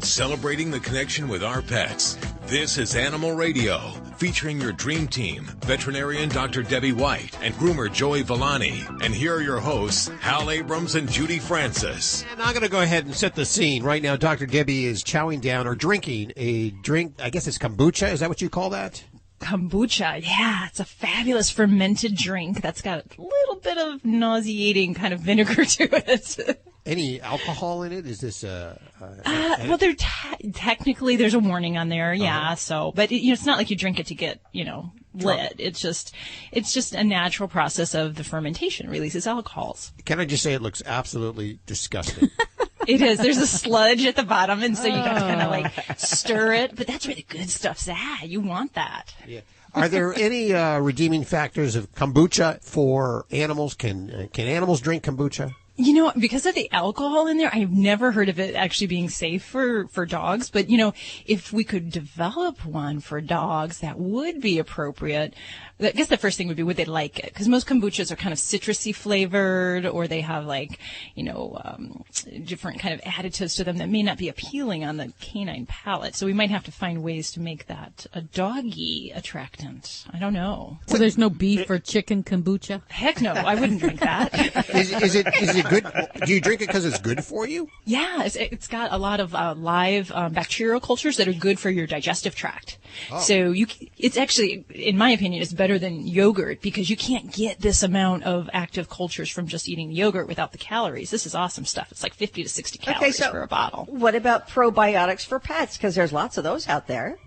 celebrating the connection with our pets. This is Animal Radio, featuring your dream team, veterinarian Dr. Debbie White and groomer Joey Villani. And here are your hosts, Hal Abrams and Judy Francis. And I'm going to go ahead and set the scene. Right now, Dr. Debbie is chowing down or drinking a drink. I guess it's kombucha. Is that what you call that? Kombucha, yeah, it's a fabulous fermented drink that's got a little bit of nauseating kind of vinegar to it. Any alcohol in it? Is this well, technically there's a warning on there, yeah. So, but it's not like you drink it to get lit. It's just a natural process of the fermentation releases alcohols. Can I just say it looks absolutely disgusting? It is. There's a sludge at the bottom, and so you got to kind of like stir it. But that's where the good stuff's at. You want that. Yeah. Are there any redeeming factors of kombucha for animals? Can animals drink kombucha? Because of the alcohol in there, I've never heard of it actually being safe for dogs. But, if we could develop one for dogs, that would be appropriate. I guess the first thing would be, would they like it? Because most kombuchas are kind of citrusy flavored, or they have different kind of additives to them that may not be appealing on the canine palate. So we might have to find ways to make that a doggy attractant. I don't know. So there's no beef or chicken kombucha? Heck no, I wouldn't drink that. Is it good? Do you drink it because it's good for you? Yeah, it's got a lot of live bacterial cultures that are good for your digestive tract. Oh. So it's actually, in my opinion, it's better than yogurt because you can't get this amount of active cultures from just eating yogurt without the calories. This is awesome stuff. It's like 50 to 60 calories for a bottle. What about probiotics for pets? Because there's lots of those out there.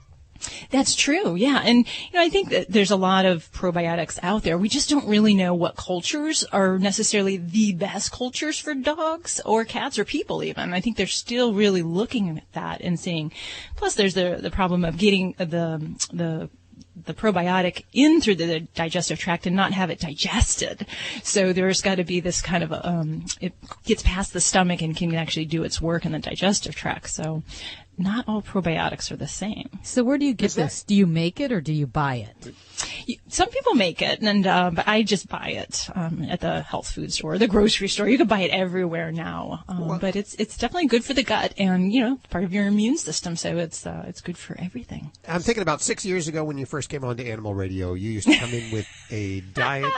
That's true, yeah. And, I think that there's a lot of probiotics out there. We just don't really know what cultures are necessarily the best cultures for dogs or cats or people even. I think they're still really looking at that and seeing. Plus, there's the problem of getting the probiotic in through the digestive tract and not have it digested. So there's got to be this kind of it gets past the stomach and can actually do its work in the digestive tract. So not all probiotics are the same. So where do you get this? Do you make it or do you buy it? Some people make it, but I just buy it at the health food store, the grocery store. You can buy it everywhere now. But it's definitely good for the gut and, part of your immune system. So it's good for everything. I'm thinking about 6 years ago when you first came on to Animal Radio, you used to come in with a diet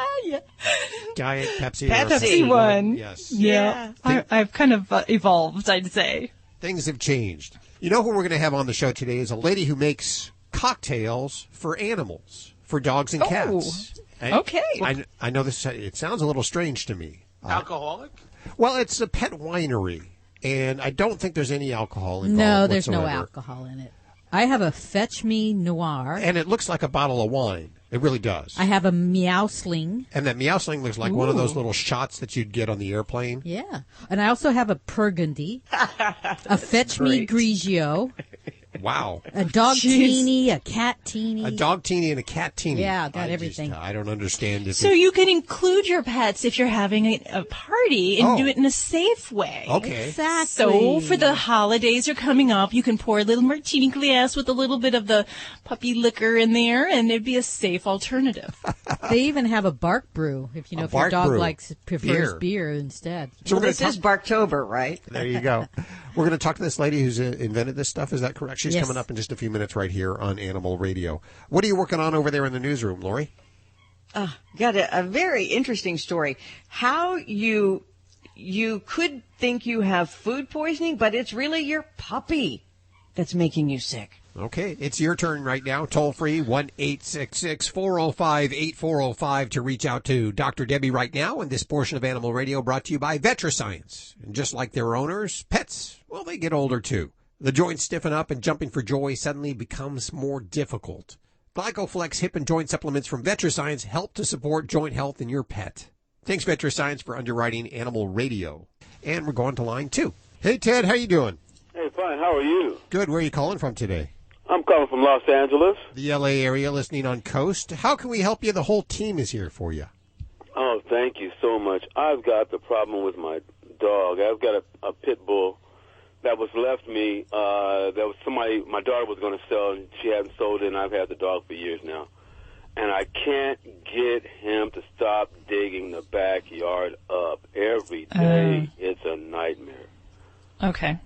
Pepsi. Pepsi one. Yes. Yeah. I've kind of evolved, I'd say. Things have changed. You know who we're going to have on the show today is a lady who makes cocktails for animals, for dogs and cats. Okay. I know this. It sounds a little strange to me. Alcoholic? Well, it's a pet winery, and I don't think there's any alcohol involved. No, there's whatsoever. no alcohol in it. I have a Fetch Me Noir. And it looks like a bottle of wine. It really does. I have a Meowsling. And that Meowsling looks like one of those little shots that you'd get on the airplane. Yeah. And I also have a Burgundy, a Fetch Me Grigio. Wow. A dog teeny, a cat teeny. A dog teeny and a cat teeny. Yeah, got everything. I don't understand. So you can include your pets if you're having a party and do it in a safe way. Okay. Exactly. So for the holidays are coming up, you can pour a little martini glass with a little bit of the puppy liquor in there, and it'd be a safe alternative. They even have a bark brew if your dog prefers beer instead. So this is Barktober, right? There you go. We're going to talk to this lady who's invented this stuff. Is that correct? She's coming up in just a few minutes right here on Animal Radio. What are you working on over there in the newsroom, Lori? Got a very interesting story. How you could think you have food poisoning, but it's really your puppy that's making you sick. Okay, it's your turn right now. Toll free, 1-866-405-8405 to reach out to Dr. Debbie right now. And this portion of Animal Radio brought to you by VetriScience. And just like their owners, pets, well, they get older too. The joints stiffen up and jumping for joy suddenly becomes more difficult. GlycoFlex hip and joint supplements from VetriScience help to support joint health in your pet. Thanks, VetriScience, for underwriting Animal Radio. And we're going to line 2. Hey, Ted, how you doing? Hey, fine. How are you? Good. Where are you calling from today? I'm calling from Los Angeles. The L.A. area, listening on Coast. How can we help you? The whole team is here for you. Oh, thank you so much. I've got the problem with my dog. I've got a pit bull that was left me. That was somebody my daughter was going to sell, and she hadn't sold it, and I've had the dog for years now. And I can't get him to stop digging the backyard up. Every day, it's a nightmare. Okay.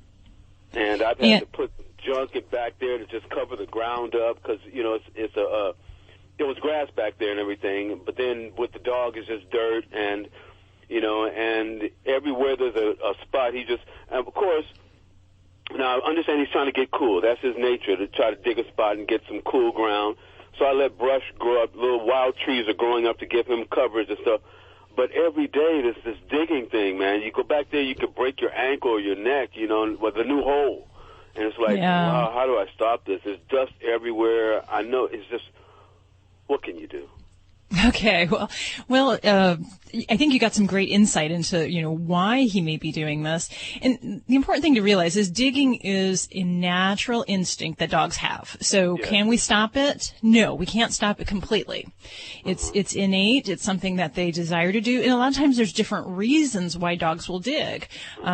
And I've had to put junk back there to just cover the ground up because, it was grass back there and everything. But then with the dog, it's just dirt and, and everywhere there's a spot, and of course, now I understand he's trying to get cool. That's his nature, to try to dig a spot and get some cool ground. So I let brush grow up. Little wild trees are growing up to give him coverage and stuff. But every day, there's this digging thing, man. You go back there, you could break your ankle or your neck, with a new hole. And it's like, wow, how do I stop this? There's dust everywhere. I know it's just, what can you do? Okay, well, I think you got some great insight into, why he may be doing this. And the important thing to realize is digging is a natural instinct that dogs have. So can we stop it? No, we can't stop it completely. It's innate. It's something that they desire to do. And a lot of times there's different reasons why dogs will dig.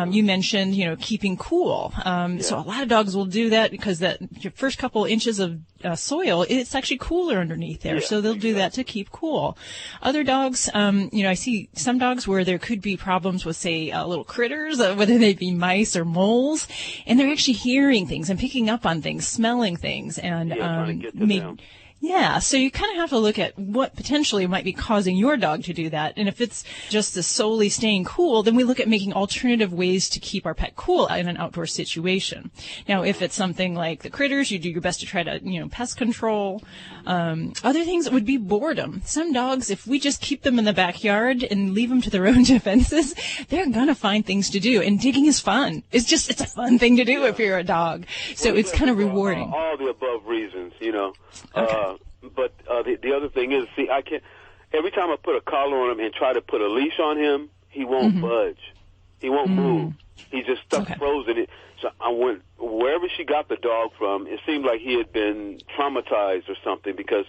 You mentioned, keeping cool. So a lot of dogs will do that because your first couple inches of soil, it's actually cooler underneath there. So they'll do that to keep cool. Other dogs, I see some dogs where there could be problems with, say, little critters, whether they be mice or moles, and they're actually hearing things and picking up on things, smelling things, and so you kind of have to look at what potentially might be causing your dog to do that. And if it's just the solely staying cool, then we look at making alternative ways to keep our pet cool in an outdoor situation. Now, if it's something like the critters, you do your best to try to, pest control. Other things would be boredom. Some dogs, if we just keep them in the backyard and leave them to their own defenses, they're going to find things to do. And digging is fun. It's a fun thing to do if you're a dog. So it's kind of rewarding. All the above reasons, Okay. But the other thing is, I can't. Every time I put a collar on him and try to put a leash on him, he won't budge. He won't move. He's just stuck frozen. So I went wherever she got the dog from. It seemed like he had been traumatized or something because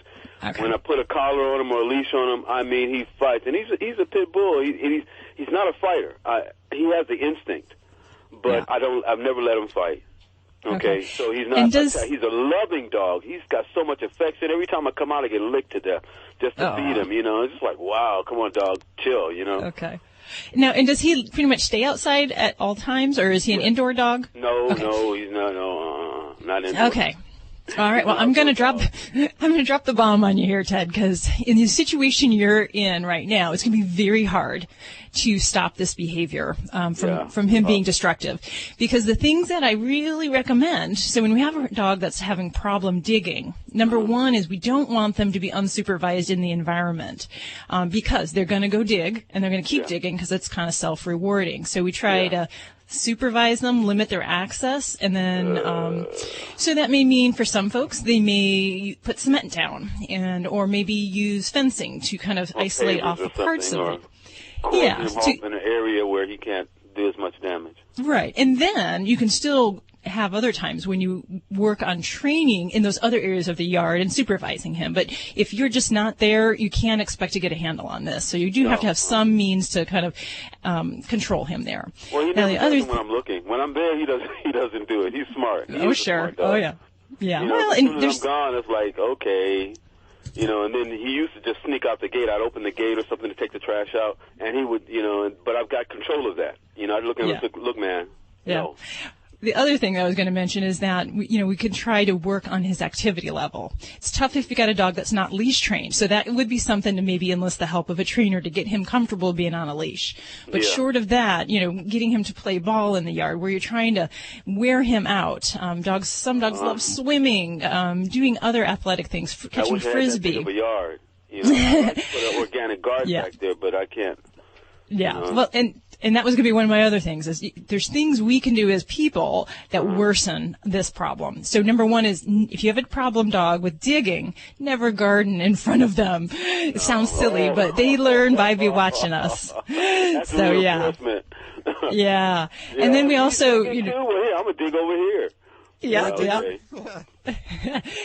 when I put a collar on him or a leash on him, he fights. And he's a pit bull. He's not a fighter. He has the instinct, but I've never let him fight. Okay, so he's not. He's a loving dog. He's got so much affection. Every time I come out, I get licked to death just to feed him. It's just like, wow, come on, dog, chill. Okay. Now, and does he pretty much stay outside at all times, or is he an indoor dog? No, he's not. Not indoor. Okay. All right. Well, I'm going to drop the bomb on you here, Ted, because in the situation you're in right now, it's going to be very hard to stop this behavior from him being destructive. Because the things that I really recommend, so when we have a dog that's having problem digging, number one is we don't want them to be unsupervised in the environment, because they're going to go dig and they're going to keep digging because it's kind of self-rewarding. So we try to supervise them, limit their access, and then so that may mean for some folks they may put cement down or maybe use fencing to kind of isolate off the parts of it. In an area where he can't do as much damage. Right, and then you can still have other times when you work on training in those other areas of the yard and supervising him. But if you're just not there, you can't expect to get a handle on this. So you do have to have some means to kind of control him there. Well, he doesn't do it when I'm looking. When I'm there, he doesn't do it. He's smart. Sure. Smart dog. Yeah. As soon as I'm gone, it's like, okay. And then he used to just sneak out the gate. I'd open the gate or something to take the trash out, and he would, but I've got control of that. I'd look at him and say, look, man, no. The other thing that I was going to mention is that, we could try to work on his activity level. It's tough if you got a dog that's not leash trained. So that would be something to maybe enlist the help of a trainer to get him comfortable being on a leash. But short of that, getting him to play ball in the yard where you're trying to wear him out. Some dogs love swimming, doing other athletic things, catching frisbee. I wish I had that big of a yard. I put an organic garden back there, but I can't. Well, and that was going to be one of my other things is there's things we can do as people that worsen this problem. So number one is if you have a problem dog with digging, never garden in front of them. It sounds silly, but they learn by watching us. That's so yeah. And then we also, I'm gonna dig over here. Okay.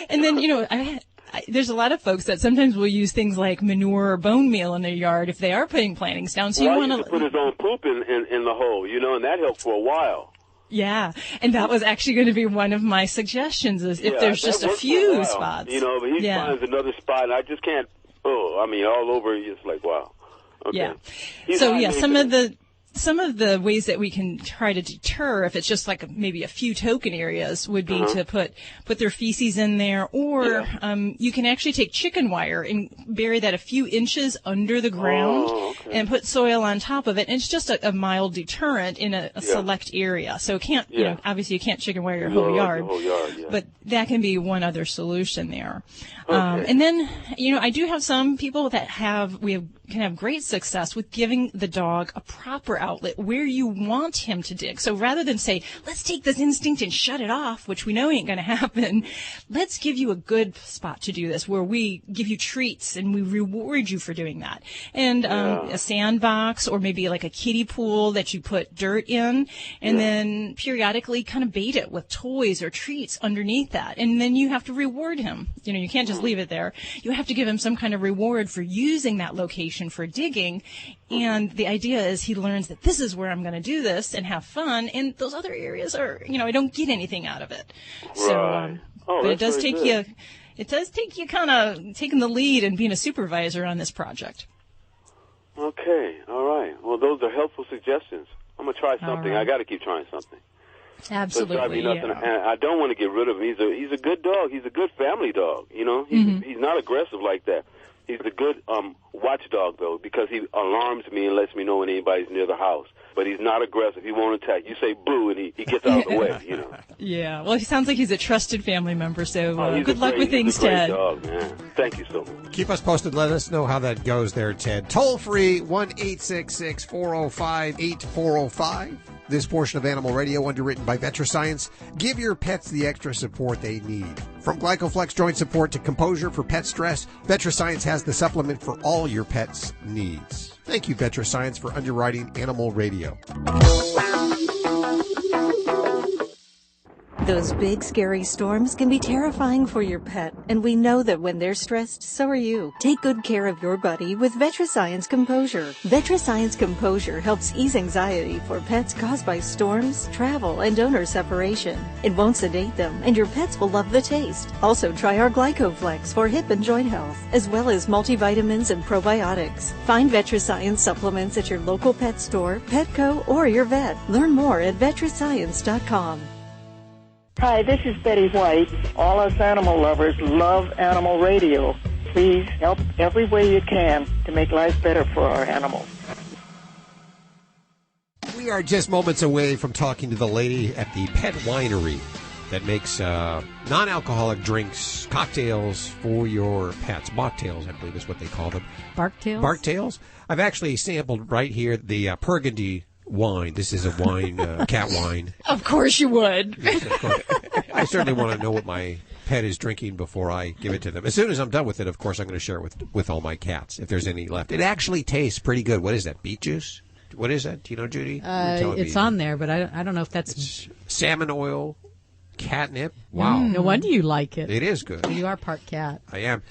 And then, there's a lot of folks that sometimes will use things like manure or bone meal in their yard if they are putting plantings down. So you want to put his own poop in the hole, and that helped for a while. Yeah, and that was actually going to be one of my suggestions is if there's just a few spots. But he finds another spot, and I just can't. All over. It's like wow. Okay. Yeah. So some of the some of the ways that we can try to deter, if it's just like maybe a few token areas, would be to put their feces in there, or you can actually take chicken wire and bury that a few inches under the ground and put soil on top of it. And it's just a mild deterrent in a select area. So it can't, you know, obviously you can't chicken wire your whole yard, but that can be one other solution there. And then, you know, I do have some people that can have great success with giving the dog a proper outlet where you want him to dig. So rather than say, let's take this instinct and shut it off, which we know ain't going to happen, let's give you a good spot to do this where we give you treats and we reward you for doing that. And a sandbox, or maybe like a kiddie pool that you put dirt in, and then periodically kind of bait it with toys or treats underneath that. And then you have to reward him. You know, you can't just leave it there. You have to give him some kind of reward for using that location for digging, and the idea is he learns that this is where I'm going to do this and have fun, and those other areas are, you know, I don't get anything out of it. So, but it does take you kind of taking the lead and being a supervisor on this project. Okay, all right. Well, those are helpful suggestions. I'm going to try something. I got to keep trying something. Absolutely, and I don't want to get rid of him. He's a good dog. He's a good family dog. You know, he's not aggressive like that. He's a good watchdog, though, because he alarms me and lets me know when anybody's near the house. But he's not aggressive. He won't attack. You say boo, and he gets out of the way, you know. Yeah, well, he sounds like he's a trusted family member, so good luck with things, Ted. He's a great dog, man. Thank you so much. Keep us posted. Let us know how that goes there, Ted. Toll free, 1-866-405-8405. This portion of Animal Radio, underwritten by VetraScience. Give your pets the extra support they need. From Glycoflex joint support to Composure for pet stress, VetraScience has the supplement for all your pets' needs. Thank you, VetraScience, for underwriting Animal Radio. Those big, scary storms can be terrifying for your pet, and we know that when they're stressed, so are you. Take good care of your buddy with VetraScience Composure. VetraScience Composure helps ease anxiety for pets caused by storms, travel, and owner separation. It won't sedate them, and your pets will love the taste. Also, try our Glycoflex for hip and joint health, as well as multivitamins and probiotics. Find VetraScience supplements at your local pet store, Petco, or your vet. Learn more at vetrascience.com. Hi, this is Betty White. All us animal lovers love Animal Radio. Please help every way you can to make life better for our animals. We are just moments away from talking to the lady at the pet winery that makes non-alcoholic drinks, cocktails for your pets. Mocktails, I believe is what they call them. Barktails? Barktails. I've actually sampled right here the Burgundy wine. This is a wine, cat wine. Of course you would. Yes, of course. I certainly want to know what my pet is drinking before I give it to them. As soon as I'm done with it, of course, I'm going to share it with all my cats, if there's any left. It actually tastes pretty good. What is that, beet juice? What is that? Do you know, Judy? It's on there, but I don't know if that's... It's salmon oil, catnip. Wow. No wonder you like it. It is good. You are part cat. I am.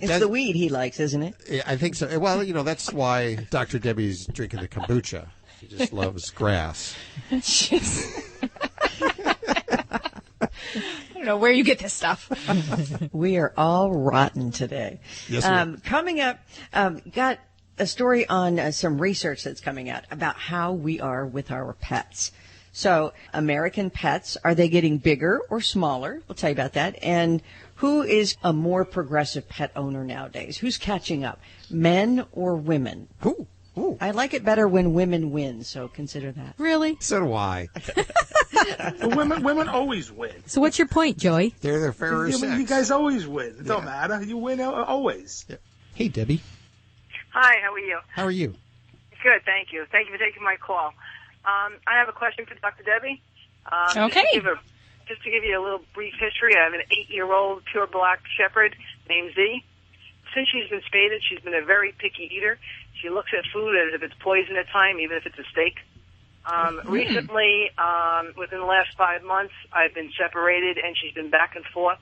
It's the weed he likes, isn't it? I think so. Well, you know, that's why Dr. Debbie's drinking the kombucha. She just loves grass. I don't know where you get this stuff. We are all rotten today. Yes, we are. Coming up, got a story on some research that's coming out about how we are with our pets. So, American pets, are they getting bigger or smaller? We'll tell you about that. And who is a more progressive pet owner nowadays? Who's catching up? Men or women? Ooh. I like it better when women win, so consider that. Really? So do I. Women always win. So what's your point, Joey? They're fairer sex. You guys always win. It don't matter. You win always. Yeah. Hey, Debbie. Hi, how are you? How are you? Good, thank you. Thank you for taking my call. I have a question for Dr. Debbie. Okay. Just to give you a little brief history, I have an 8-year-old pure black shepherd named Z. Since she's been spaded, she's been a very picky eater. She looks at food as if it's poison at time, even if it's a steak. Recently, within the last 5 months, I've been separated, and she's been back and forth.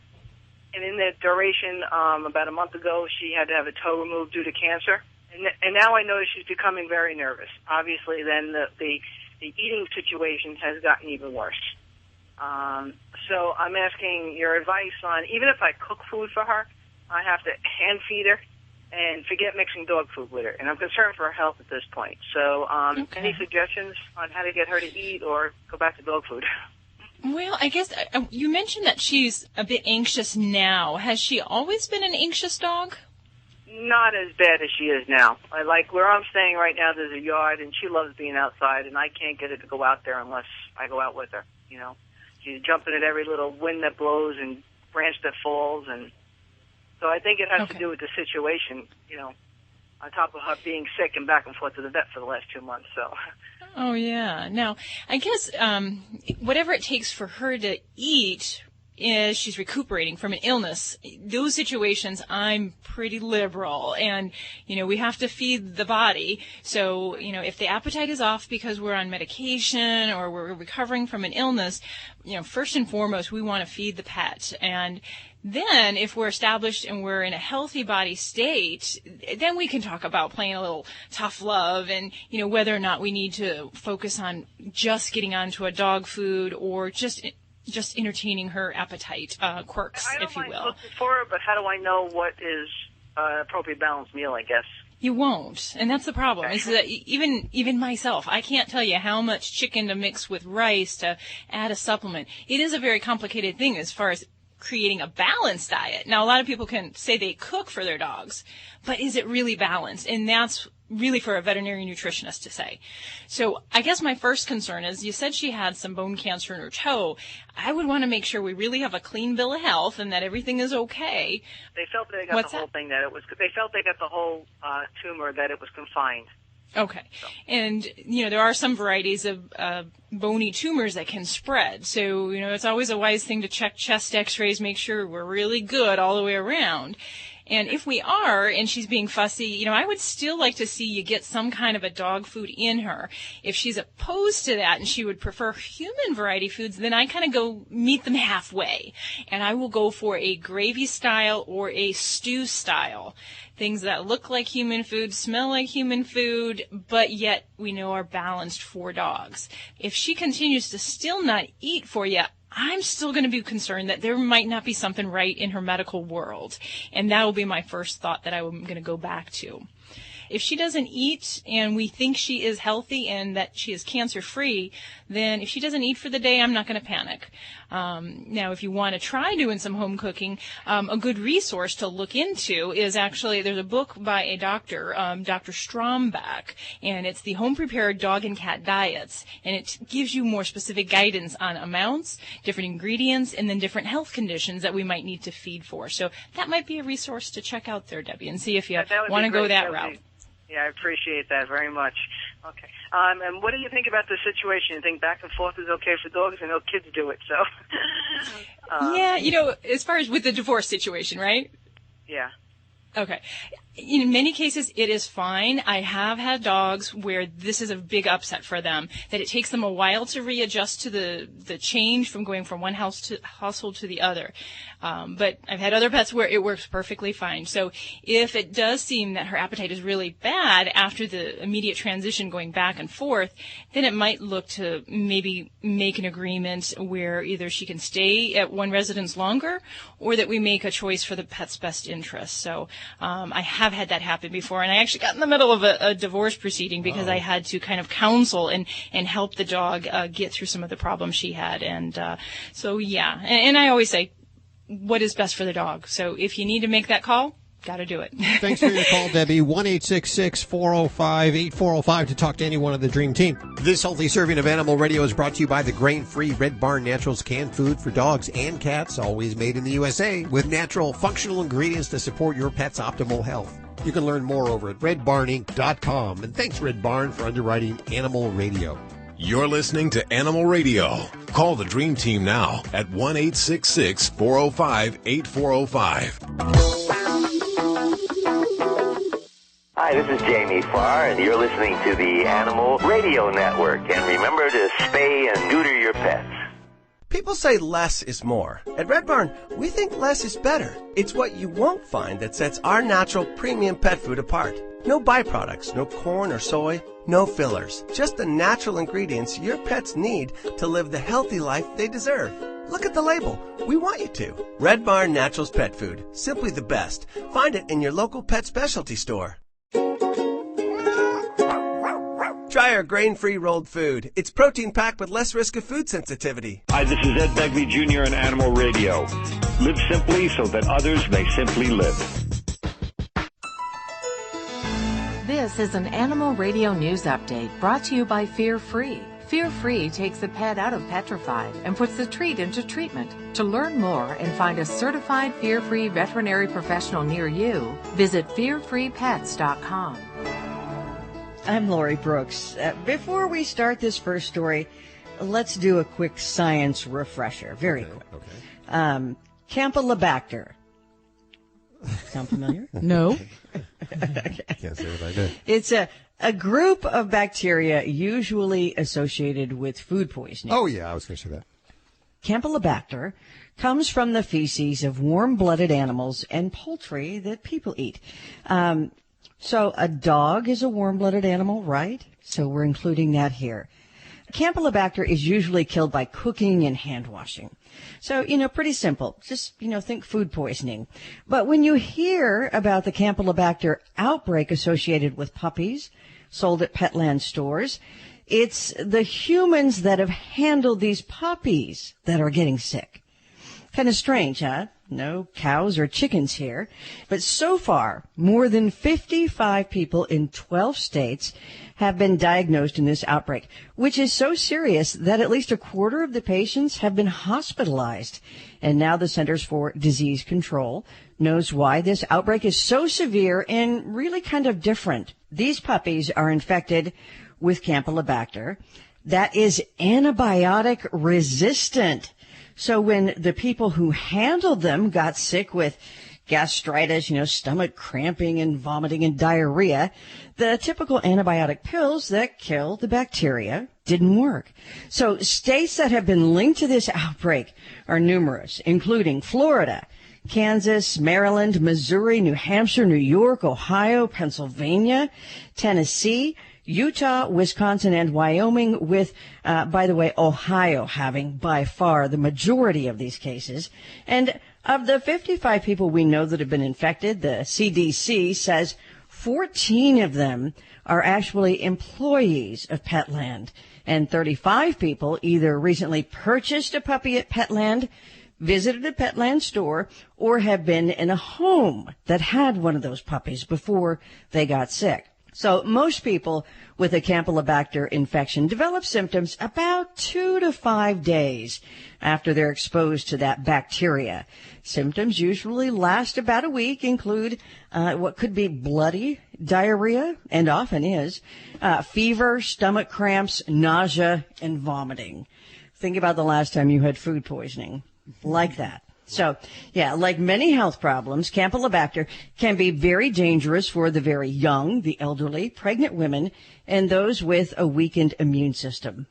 And in that duration, about a month ago, she had to have a toe removed due to cancer. And now I notice she's becoming very nervous. Obviously, then the eating situation has gotten even worse. So I'm asking your advice on, even if I cook food for her, I have to hand feed her. and forget mixing dog food with her. And I'm concerned for her health at this point. So any suggestions on how to get her to eat or go back to dog food? Well, I guess you mentioned that she's a bit anxious now. Has she always been an anxious dog? Not as bad as she is now. I like where I'm staying right now, there's a yard, and she loves being outside, and I can't get her to go out there unless I go out with her, you know. She's jumping at every little wind that blows and branch that falls, and so I think it has to do with the situation, you know, on top of her being sick and back and forth to the vet for the last 2 months, so... Oh, yeah. Now, I guess whatever it takes for her to eat as she's recuperating from an illness, those situations I'm pretty liberal. And, you know, we have to feed the body. So, you know, if the appetite is off because we're on medication or we're recovering from an illness, you know, first and foremost, we want to feed the pet. And then if we're established and we're in a healthy body state, then we can talk about playing a little tough love and, you know, whether or not we need to focus on just getting onto a dog food or just entertaining her appetite quirks, if you will. I don't mind cooking for her, but how do I know what is appropriate balanced meal, I guess? You won't, and that's the problem. Okay. Is that even myself, I can't tell you how much chicken to mix with rice to add a supplement. It is a very complicated thing as far as creating a balanced diet. Now, a lot of people can say they cook for their dogs, but is it really balanced? And that's really for a veterinary nutritionist to say. So I guess my first concern is, you said she had some bone cancer in her toe. I would want to make sure we really have a clean bill of health and that everything is okay. They felt they got the whole thing, that it was, they felt they got the whole tumor, that it was confined. Okay. And, you know, there are some varieties of bony tumors that can spread. So, you know, it's always a wise thing to check chest x-rays, make sure we're really good all the way around. And if we are, and she's being fussy, you know, I would still like to see you get some kind of a dog food in her. If she's opposed to that and she would prefer human variety foods, then I kind of go meet them halfway. And I will go for a gravy style or a stew style. Things that look like human food, smell like human food, but yet we know are balanced for dogs. If she continues to still not eat for you, I'm still going to be concerned that there might not be something right in her medical world. And that will be my first thought that I'm going to go back to. If she doesn't eat and we think she is healthy and that she is cancer-free, then if she doesn't eat for the day, I'm not going to panic. Now, if you want to try doing some home cooking, a good resource to look into is actually, there's a book by a doctor, Dr. Strombeck, and it's the Home Prepared Dog and Cat Diets, and it gives you more specific guidance on amounts, different ingredients, and then different health conditions that we might need to feed for. So that might be a resource to check out there, Debbie, and see if you want to go that route. Yeah, I appreciate that very much. Okay. And what do you think about the situation? You think back and forth is okay for dogs? I know kids do it, so. Yeah, you know, as far as with the divorce situation, right? Yeah. Okay. In many cases, it is fine. I have had dogs where this is a big upset for them, that it takes them a while to readjust to the change from going from one household to the other. But I've had other pets where it works perfectly fine. So if it does seem that her appetite is really bad after the immediate transition going back and forth, then it might look to maybe make an agreement where either she can stay at one residence longer or that we make a choice for the pet's best interest. So I have had that happen before, and I actually got in the middle of a divorce proceeding because I had to kind of counsel and help the dog get through some of the problems she had. And so, yeah, and I always say, what is best for the dog? So if you need to make that call, got to do it. Thanks for your call, Debbie. 1-866-405-8405 to talk to anyone of the Dream Team. This healthy serving of Animal Radio is brought to you by the grain-free Red Barn Naturals canned food for dogs and cats, always made in the USA, with natural, functional ingredients to support your pet's optimal health. You can learn more over at redbarninc.com. And thanks, Red Barn, for underwriting Animal Radio. You're listening to Animal Radio. Call the Dream Team now at 1-866-405-8405. Hi, this is Jamie Farr, and you're listening to the Animal Radio Network. And remember to spay and neuter your pets. People say less is more. At Red Barn, we think less is better. It's what you won't find that sets our natural premium pet food apart. No byproducts, no corn or soy, no fillers. Just the natural ingredients your pets need to live the healthy life they deserve. Look at the label. We want you to. Red Barn Naturals Pet Food. Simply the best. Find it in your local pet specialty store. Try our grain-free rolled food. It's protein-packed with less risk of food sensitivity. Hi, this is Ed Begley Jr. on Animal Radio. Live simply so that others may simply live. This is an Animal Radio News Update brought to you by Fear Free. Fear Free takes the pet out of petrified and puts the treat into treatment. To learn more and find a certified Fear Free veterinary professional near you, visit fearfreepets.com. I'm Lori Brooks. Before we start this first story, let's do a quick science refresher. Very quick. Okay. Campylobacter. Sound familiar? No. Can't say what I did. It's a group of bacteria usually associated with food poisoning. Oh, yeah, I was going to say that. Campylobacter comes from the feces of warm-blooded animals and poultry that people eat. So a dog is a warm-blooded animal, right? So we're including that here. Campylobacter is usually killed by cooking and hand washing. So, pretty simple. Just, think food poisoning. But when you hear about the Campylobacter outbreak associated with puppies sold at Petland stores, it's the humans that have handled these puppies that are getting sick. Kind of strange, huh? No cows or chickens here. But so far, more than 55 people in 12 states have been diagnosed in this outbreak, which is so serious that at least a quarter of the patients have been hospitalized. And now the Centers for Disease Control knows why this outbreak is so severe and really kind of different. These puppies are infected with Campylobacter that is antibiotic resistant. So when the people who handled them got sick with gastritis, stomach cramping and vomiting and diarrhea, the typical antibiotic pills that kill the bacteria didn't work. So states that have been linked to this outbreak are numerous, including Florida, Kansas, Maryland, Missouri, New Hampshire, New York, Ohio, Pennsylvania, Tennessee, Utah, Wisconsin, and Wyoming, with, by the way, Ohio having by far the majority of these cases. And of the 55 people we know that have been infected, the CDC says 14 of them are actually employees of Petland, and 35 people either recently purchased a puppy at Petland, visited a Petland store, or have been in a home that had one of those puppies before they got sick. So most people with a Campylobacter infection develop symptoms about 2 to 5 days after they're exposed to that bacteria. Symptoms usually last about a week, include what could be bloody diarrhea, and often is, fever, stomach cramps, nausea, and vomiting. Think about the last time you had food poisoning like that. So, yeah, like many health problems, Campylobacter can be very dangerous for the very young, the elderly, pregnant women, and those with a weakened immune system.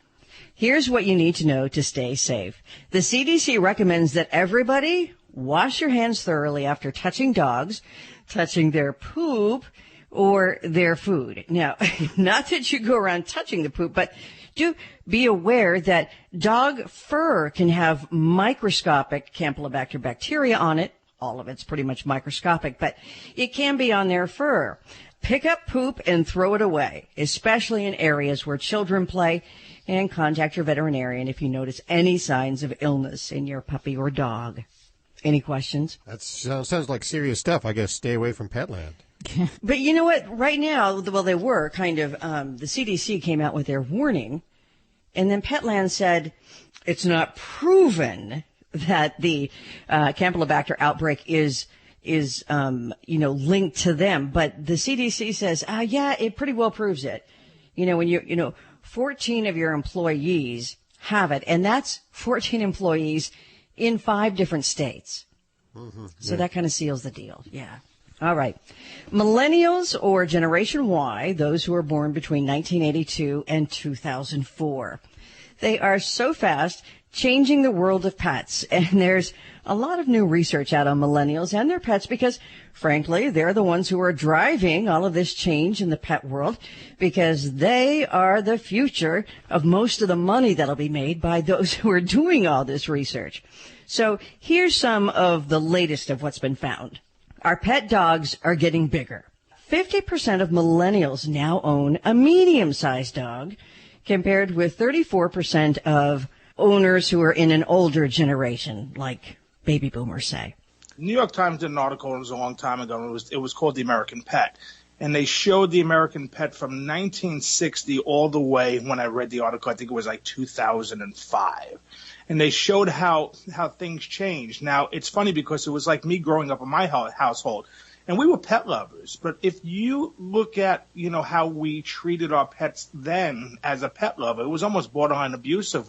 Here's what you need to know to stay safe. The CDC recommends that everybody wash your hands thoroughly after touching dogs, touching their poop, or their food. Now, not that you go around touching the poop, but do be aware that dog fur can have microscopic Campylobacter bacteria on it. All of it's pretty much microscopic, but it can be on their fur. Pick up poop and throw it away, especially in areas where children play, and contact your veterinarian if you notice any signs of illness in your puppy or dog. Any questions? That sounds like serious stuff. I guess stay away from Petland. But you know what? Right now, well, they were kind of, the CDC came out with their warning, and then Petland said it's not proven that the Campylobacter outbreak is linked to them. But the CDC says, yeah, it pretty well proves it. When 14 of your employees have it, and that's 14 employees in 5 different states. Mm-hmm. So that kind of seals the deal. Yeah. All right. Millennials, or Generation Y, those who were born between 1982 and 2004. They are so fast changing the world of pets. And there's a lot of new research out on millennials and their pets because, frankly, they're the ones who are driving all of this change in the pet world because they are the future of most of the money that'll be made by those who are doing all this research. So here's some of the latest of what's been found. Our pet dogs are getting bigger. 50% of millennials now own a medium-sized dog, compared with 34% of owners who are in an older generation, like baby boomers say. New York Times did an article, it was a long time ago, and it was called The American Pet. And they showed the American pet from 1960 all the way, when I read the article, I think it was like 2005. And they showed how things changed. Now, it's funny because it was like me growing up in my household. And we were pet lovers. But if you look at, how we treated our pets then as a pet lover, it was almost borderline abusive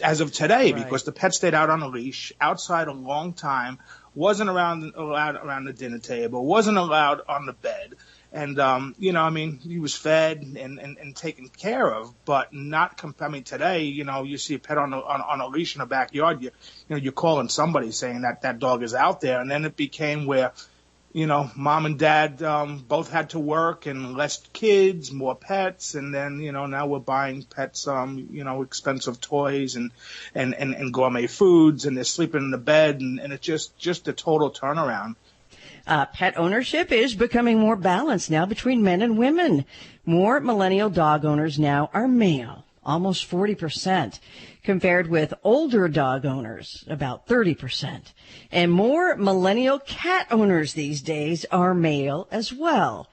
as of today, right. Because the pet stayed out on a leash, outside a long time, wasn't allowed around the dinner table, wasn't allowed on the bed. And, he was fed and taken care of, but not, today, you see a pet on a leash in the backyard, you're calling somebody saying that dog is out there. And then it became where, mom and dad, both had to work and less kids, more pets. And then, now we're buying pets, expensive toys and gourmet foods, and they're sleeping in the bed. And it's just a total turnaround. Pet ownership is becoming more balanced now between men and women. More millennial dog owners now are male, almost 40%, compared with older dog owners, about 30%. And more millennial cat owners these days are male as well,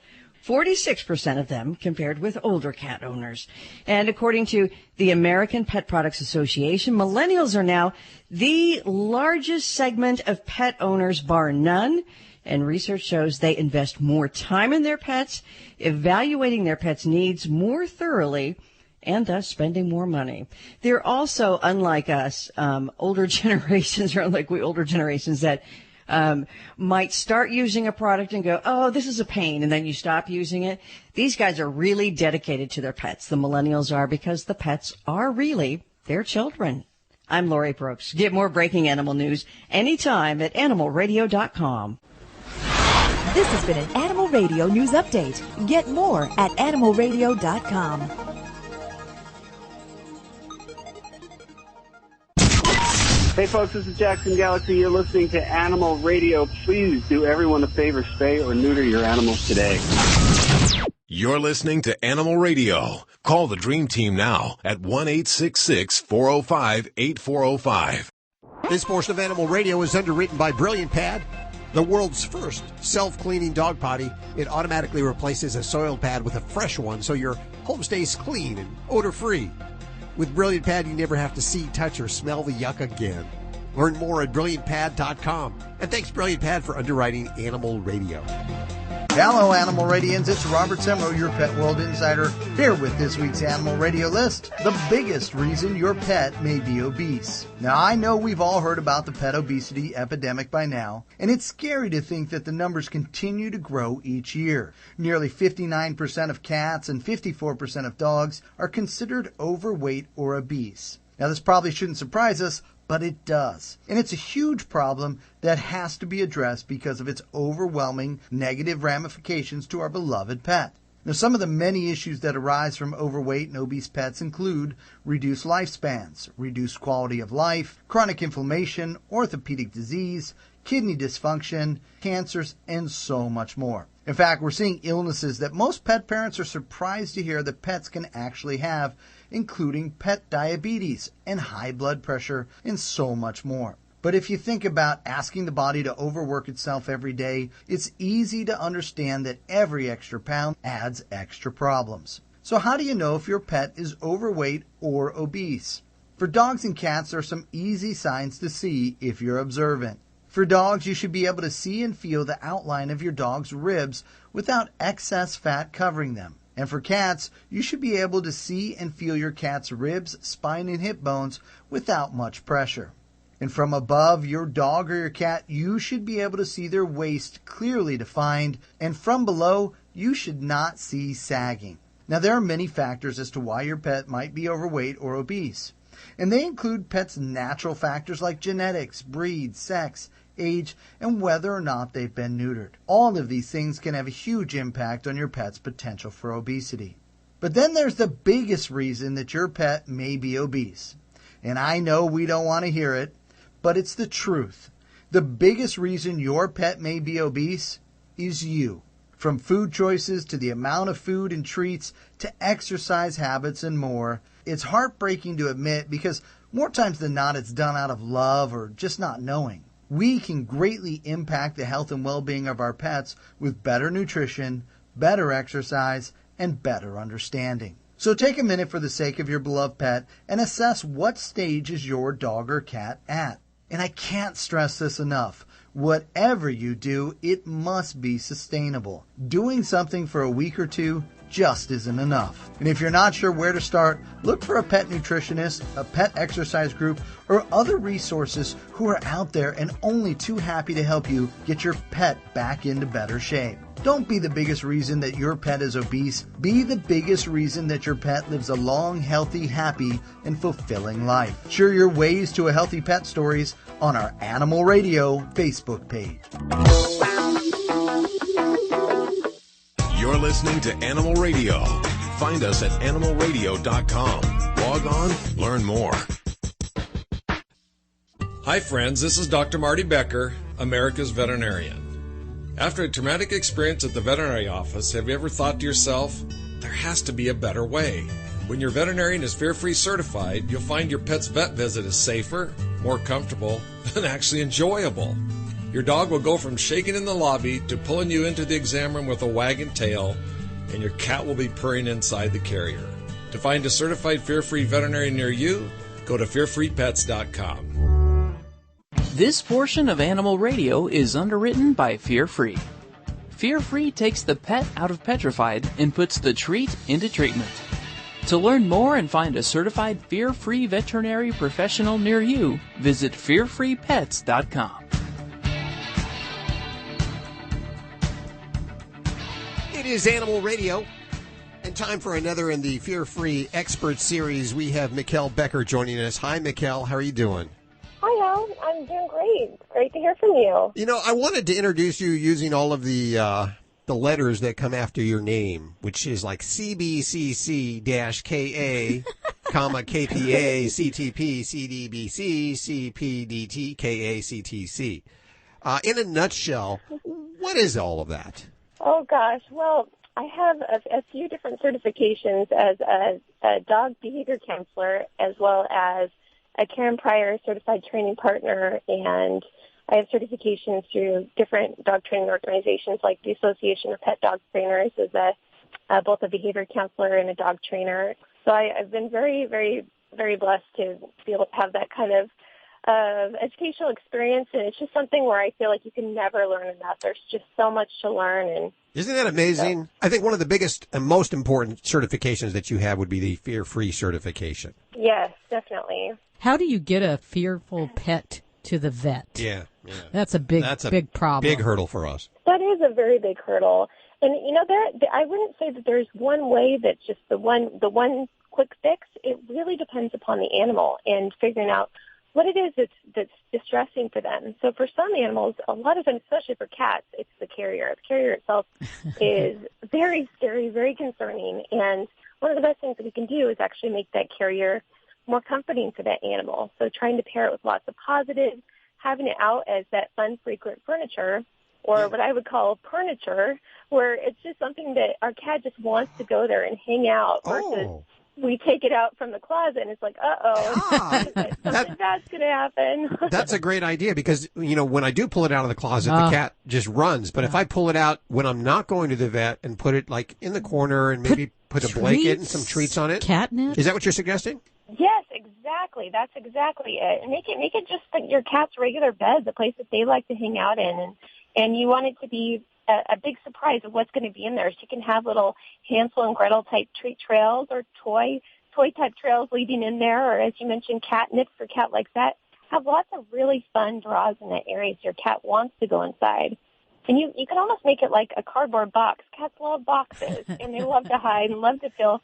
46% of them compared with older cat owners. And according to the American Pet Products Association, millennials are now the largest segment of pet owners, bar none. And research shows they invest more time in their pets, evaluating their pets' needs more thoroughly, and thus spending more money. They're also, unlike us, older generations that might start using a product and go, oh, this is a pain, and then you stop using it. These guys are really dedicated to their pets. The millennials are, because the pets are really their children. I'm Lori Brooks. Get more breaking animal news anytime at animalradio.com. This has been an Animal Radio News Update. Get more at animalradio.com. Hey folks, this is Jackson Galaxy. You're listening to Animal Radio. Please do everyone a favor, spay or neuter your animals today. You're listening to Animal Radio. Call the Dream Team now at 1-866-405-8405. This portion of Animal Radio is underwritten by Brilliant Pad, the world's first self-cleaning dog potty. It automatically replaces a soiled pad with a fresh one, so your home stays clean and odor-free. With Brilliant Pad, you never have to see, touch, or smell the yuck again. Learn more at BrilliantPad.com. And thanks, Brilliant Pad, for underwriting Animal Radio. Hello, Animal Radians. It's Robert Semro, your Pet World Insider, here with this week's Animal Radio list. The biggest reason your pet may be obese. Now, I know we've all heard about the pet obesity epidemic by now, and it's scary to think that the numbers continue to grow each year. Nearly 59% of cats and 54% of dogs are considered overweight or obese. Now, this probably shouldn't surprise us, but it does. And it's a huge problem that has to be addressed because of its overwhelming negative ramifications to our beloved pet. Now, some of the many issues that arise from overweight and obese pets include reduced lifespans, reduced quality of life, chronic inflammation, orthopedic disease, kidney dysfunction, cancers, and so much more. In fact, we're seeing illnesses that most pet parents are surprised to hear that pets can actually have, including pet diabetes and high blood pressure and so much more. But if you think about asking the body to overwork itself every day, it's easy to understand that every extra pound adds extra problems. So how do you know if your pet is overweight or obese? For dogs and cats, there are some easy signs to see if you're observant. For dogs, you should be able to see and feel the outline of your dog's ribs without excess fat covering them. And for cats, you should be able to see and feel your cat's ribs, spine, and hip bones without much pressure. And from above your dog or your cat, you should be able to see their waist clearly defined. And from below, you should not see sagging. Now, there are many factors as to why your pet might be overweight or obese. And they include pets' natural factors like genetics, breed, sex, age, and whether or not they've been neutered. All of these things can have a huge impact on your pet's potential for obesity. But then there's the biggest reason that your pet may be obese. And I know we don't want to hear it, but it's the truth. The biggest reason your pet may be obese is you. From food choices to the amount of food and treats to exercise habits and more. It's heartbreaking to admit because more times than not it's done out of love or just not knowing. We can greatly impact the health and well-being of our pets with better nutrition, better exercise, and better understanding. So take a minute for the sake of your beloved pet and assess what stage is your dog or cat at. And I can't stress this enough. Whatever you do, it must be sustainable. Doing something for a week or two just isn't enough. And if you're not sure where to start, look for a pet nutritionist, a pet exercise group, or other resources who are out there and only too happy to help you get your pet back into better shape. Don't be the biggest reason that your pet is obese. Be the biggest reason that your pet lives a long, healthy, happy, and fulfilling life. Share your ways to a healthy pet stories on our Animal Radio Facebook page. You're listening to Animal Radio. Find us at animalradio.com. Log on, learn more. Hi friends, this is Dr. Marty Becker, America's veterinarian. After a traumatic experience at the veterinary office, have you ever thought to yourself, there has to be a better way? When your veterinarian is fear-free certified, you'll find your pet's vet visit is safer, more comfortable, and actually enjoyable. Your dog will go from shaking in the lobby to pulling you into the exam room with a wagging tail, and your cat will be purring inside the carrier. To find a certified fear-free veterinarian near you, go to fearfreepets.com. This portion of Animal Radio is underwritten by Fear Free. Fear Free takes the pet out of petrified and puts the treat into treatment. To learn more and find a certified fear-free veterinary professional near you, visit fearfreepets.com. It is Animal Radio, and time for another in the Fear-Free Expert Series. We have Mikkel Becker joining us. Hi, Mikkel. How are you doing? Hi, Al. I'm doing great. It's great to hear from you. You know, I wanted to introduce you using all of the letters that come after your name, which is like CBCC-KA, comma, KPA, CTP, CDBC, CPDT, KACTC. In a nutshell, what is all of that? Oh, gosh. Well, I have a few different certifications as a dog behavior counselor as well as a Karen Pryor certified training partner, and I have certifications through different dog training organizations like the Association of Pet Dog Trainers as both a behavior counselor and a dog trainer. So I've been very, very, very blessed to be able to have that kind of educational experience, and it's just something where I feel like you can never learn enough. There's just so much to learn. And isn't that amazing? So, I think one of the biggest and most important certifications that you have would be the Fear-Free certification. Yes, definitely. How do you get a fearful pet to the vet? Yeah. That's a big problem. Big hurdle for us. That is a very big hurdle. And, you know, I wouldn't say that there's one way that's just the one quick fix. It really depends upon the animal and figuring out what it is that's distressing for them. So for some animals, a lot of them, especially for cats, it's the carrier. The carrier itself is very scary, very concerning. And one of the best things that we can do is actually make that carrier more comforting for that animal. So trying to pair it with lots of positives, having it out as that fun, frequent furniture, or what I would call furniture, where it's just something that our cat just wants to go there and hang out versus we take it out from the closet and it's like, something bad's going to happen. That's a great idea because, you know, when I do pull it out of the closet, the cat just runs. But if I pull it out when I'm not going to the vet and put it like in the corner and maybe put a blanket and some treats on it. Catnip? Is that what you're suggesting? Yes, exactly. That's exactly it. And make it just like your cat's regular bed, the place that they like to hang out in. And you want it to be a big surprise of what's going to be in there. So you can have little Hansel and Gretel type treat trails or toy type trails leading in there, or as you mentioned, catnip for cat likes that. Have lots of really fun draws in that area so your cat wants to go inside. And you can almost make it like a cardboard box. Cats love boxes, and they love to hide and love to feel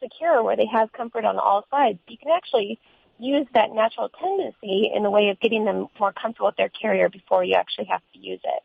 secure where they have comfort on all sides. You can actually use that natural tendency in the way of getting them more comfortable with their carrier before you actually have to use it.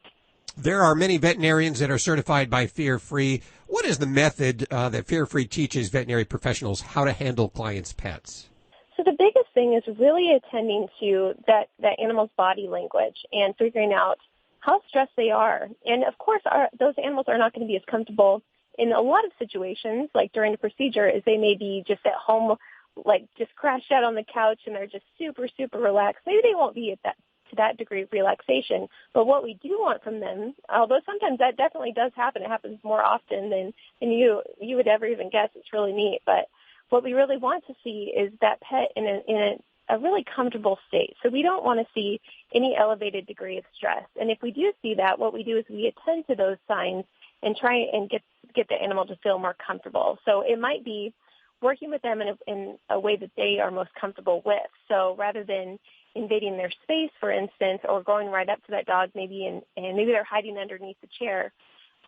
There are many veterinarians that are certified by Fear Free. What is the method that Fear Free teaches veterinary professionals how to handle clients' pets? So the biggest thing is really attending to that animal's body language and figuring out how stressed they are. And of course, those animals are not going to be as comfortable in a lot of situations, like during a procedure, as they may be just at home, like just crashed out on the couch and they're just super, super relaxed. Maybe they won't be to that degree of relaxation. But what we do want from them, although sometimes that definitely does happen, it happens more often than you would ever even guess. It's really neat. But what we really want to see is that pet in a really comfortable state. So we don't want to see any elevated degree of stress. And if we do see that, what we do is we attend to those signs and try and get the animal to feel more comfortable. So it might be working with them in a way that they are most comfortable with. So rather than invading their space, for instance, or going right up to that dog maybe and maybe they're hiding underneath the chair,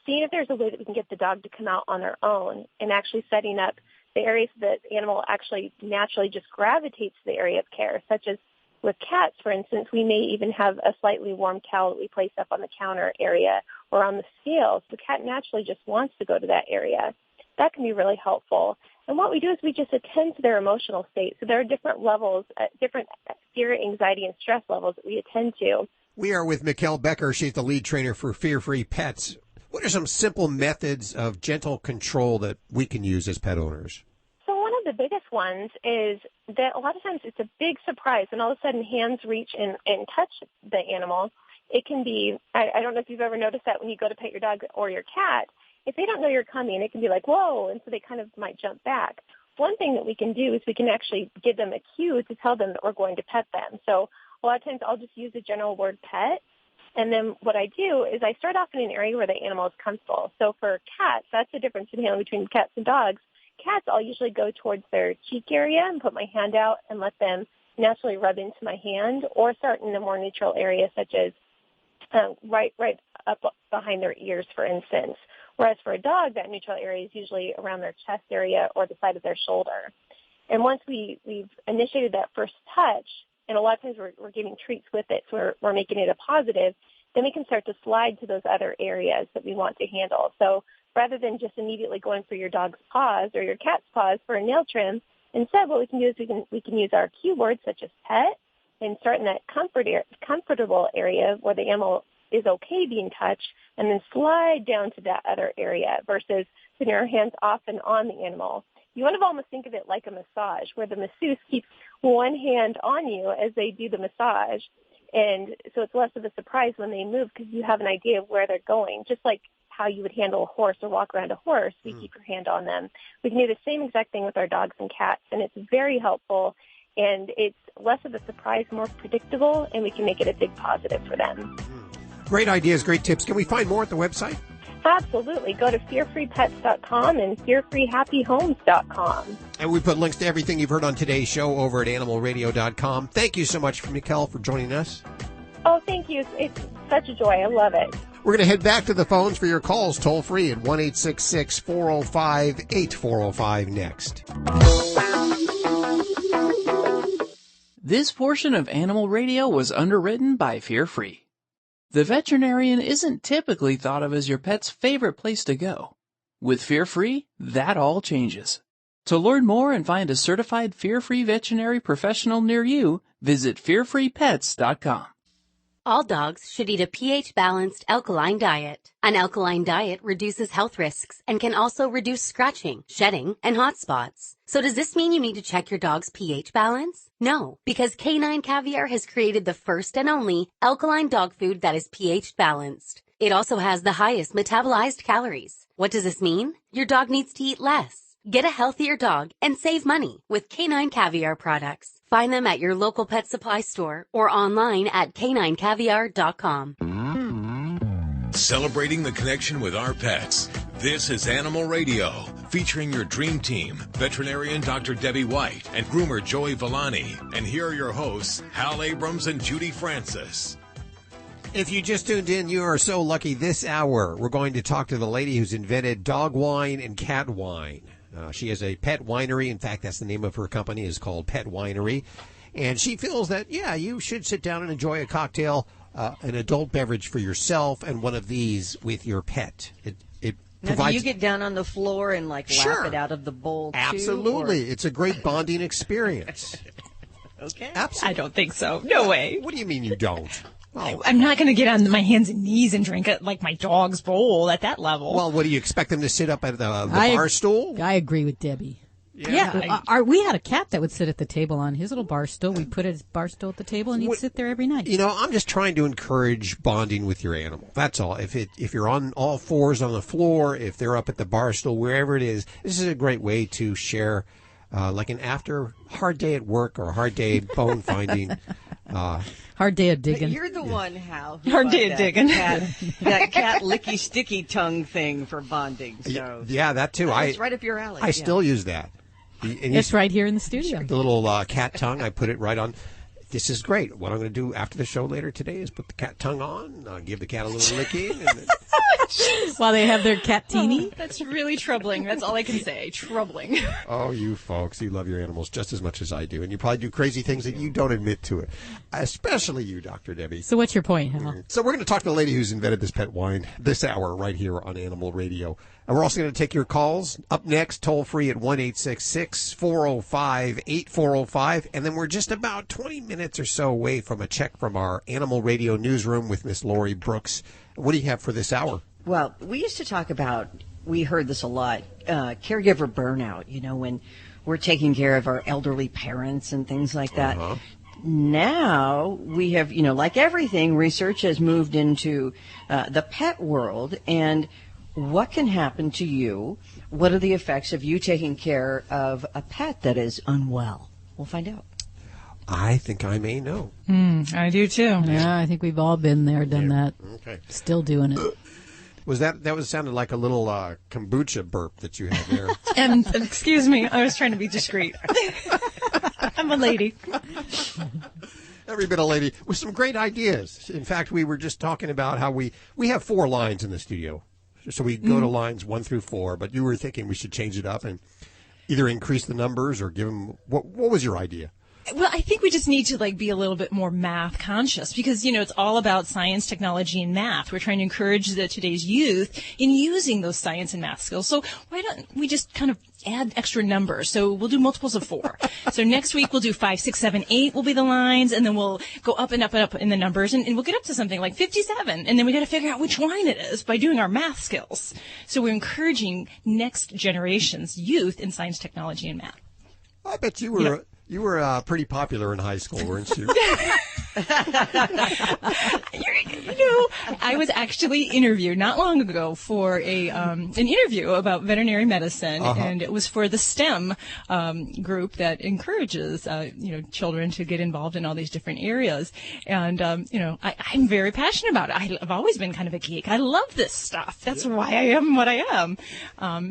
seeing if there's a way that we can get the dog to come out on their own and actually setting up the areas that the animal actually naturally just gravitates to the area of care, such as with cats, for instance, we may even have a slightly warm towel that we place up on the counter area or on the scales. The cat naturally just wants to go to that area. That can be really helpful. And what we do is we just attend to their emotional state. So there are different levels, different fear, anxiety, and stress levels that we attend to. We are with Mikkel Becker. She's the lead trainer for Fear Free Pets. What are some simple methods of gentle control that we can use as pet owners? So one of the biggest ones is that a lot of times it's a big surprise, and all of a sudden hands reach and touch the animal. It can be, I don't know if you've ever noticed that when you go to pet your dog or your cat, if they don't know you're coming, it can be like, whoa, and so they kind of might jump back. One thing that we can do is we can actually give them a cue to tell them that we're going to pet them. So a lot of times I'll just use the general word pet, and then what I do is I start off in an area where the animal is comfortable. So for cats, that's the difference between cats and dogs. Cats, I'll usually go towards their cheek area and put my hand out and let them naturally rub into my hand, or start in a more neutral area such as right up behind their ears, for instance. Whereas for a dog, that neutral area is usually around their chest area or the side of their shoulder. And once we've initiated that first touch, and a lot of times we're giving treats with it, so we're making it a positive, then we can start to slide to those other areas that we want to handle. So rather than just immediately going for your dog's paws or your cat's paws for a nail trim, instead what we can do is we can use our cue words such as pet and start in that comfortable area where the animal is okay being touched, and then slide down to that other area versus putting our hands off and on the animal. You want to almost think of it like a massage, where the masseuse keeps one hand on you as they do the massage. And so it's less of a surprise when they move because you have an idea of where they're going. Just like how you would handle a horse or walk around a horse, we keep your hand on them. We can do the same exact thing with our dogs and cats, and it's very helpful. And it's less of a surprise, more predictable, and we can make it a big positive for them. Great ideas, great tips. Can we find more at the website? Absolutely. Go to fearfreepets.com and fearfreehappyhomes.com. And we put links to everything you've heard on today's show over at animalradio.com. Thank you so much, Mikkel, for joining us. Oh, thank you. It's such a joy. I love it. We're going to head back to the phones for your calls toll free at 1-866-405-8405 next. This portion of Animal Radio was underwritten by Fear Free. The veterinarian isn't typically thought of as your pet's favorite place to go. With Fear Free, that all changes. To learn more and find a certified Fear Free veterinary professional near you, visit fearfreepets.com. All dogs should eat a pH-balanced alkaline diet. An alkaline diet reduces health risks and can also reduce scratching, shedding, and hot spots. So does this mean you need to check your dog's pH balance? No, because Canine Caviar has created the first and only alkaline dog food that is pH balanced. It also has the highest metabolized calories. What does this mean? Your dog needs to eat less. Get a healthier dog and save money with Canine Caviar products. Find them at your local pet supply store or online at caninecaviar.com. Celebrating the connection with our pets. This is Animal Radio, featuring your dream team, veterinarian Dr. Debbie White and groomer Joey Villani. And here are your hosts, Hal Abrams and Judy Francis. If you just tuned in, you are so lucky. This hour, we're going to talk to the lady who's invented dog wine and cat wine. She has a pet winery. In fact, that's the name of her company, is called Pet Winery. And she feels that, you should sit down and enjoy a cocktail, an adult beverage for yourself, and one of these with your pet. It now, provides... do you get down on the floor and lap it out of the bowl too? Absolutely. It's a great bonding experience. Okay. Absolutely. I don't think so. No way. What do you mean you don't? Oh. I'm not going to get on my hands and knees and drink it like my dog's bowl at that level. Well, what do you expect them to sit up at the bar stool? I agree with Debbie. Yeah. We had a cat that would sit at the table on his little bar stool. We put his bar stool at the table, and he'd sit there every night. I'm just trying to encourage bonding with your animal. That's all. If you're on all fours on the floor, if they're up at the bar stool, wherever it is, this is a great way to share, like an after hard day at work or a hard day bone finding. Hard day of digging. But you're the one, Hal. Hard day of digging. That cat licky sticky tongue thing for bonding. So. Yeah, that too. It's right up your alley. I still use that. It's right here in the studio. The little cat tongue, I put it right on. This is great. What I'm going to do after the show later today is put the cat tongue on, give the cat a little licking. And then... While they have their cat teeny. Oh, that's really troubling. That's all I can say. Troubling. Oh, you folks, you love your animals just as much as I do. And you probably do crazy things that you don't admit to it. Especially you, Dr. Debbie. So what's your point, Hal? So we're going to talk to the lady who's invented this pet wine this hour right here on Animal Radio. And we're also going to take your calls. Up next, toll free at 1-866-405-8405. And then we're just about 20 minutes or so away from a check from our Animal Radio newsroom with Miss Lori Brooks. What do you have for this hour? Well, we used to talk about, we heard this a lot, caregiver burnout, when we're taking care of our elderly parents and things like that. Uh-huh. Now we have, like everything, research has moved into the pet world, and what can happen to you? What are the effects of you taking care of a pet that is unwell? We'll find out. I think I may know. I do too. Yeah, I think we've all been there, done that. Okay. Still doing it. That sounded like a little kombucha burp that you had there. Excuse me, I was trying to be discreet. I'm a lady. Every bit a lady with some great ideas. In fact, we were just talking about how we have 4 lines in the studio. So we go to lines 1 through 4, but you were thinking we should change it up and either increase the numbers or give them, what was your idea? Well, I think we just need to be a little bit more math conscious because, it's all about science, technology, and math. We're trying to encourage today's youth in using those science and math skills. So why don't we just kind of add extra numbers? So we'll do multiples of 4. So next week we'll do 5, 6, 7, 8 will be the lines, and then we'll go up and up and up in the numbers, and we'll get up to something like 57. And then we got to figure out which line it is by doing our math skills. So we're encouraging next generation's youth in science, technology, and math. I bet you were... You were pretty popular in high school, weren't you? I was actually interviewed not long ago for an interview about veterinary medicine, and it was for the STEM group that encourages children to get involved in all these different areas. And I'm very passionate about it. I've always been kind of a geek. I love this stuff. That's why I am what I am.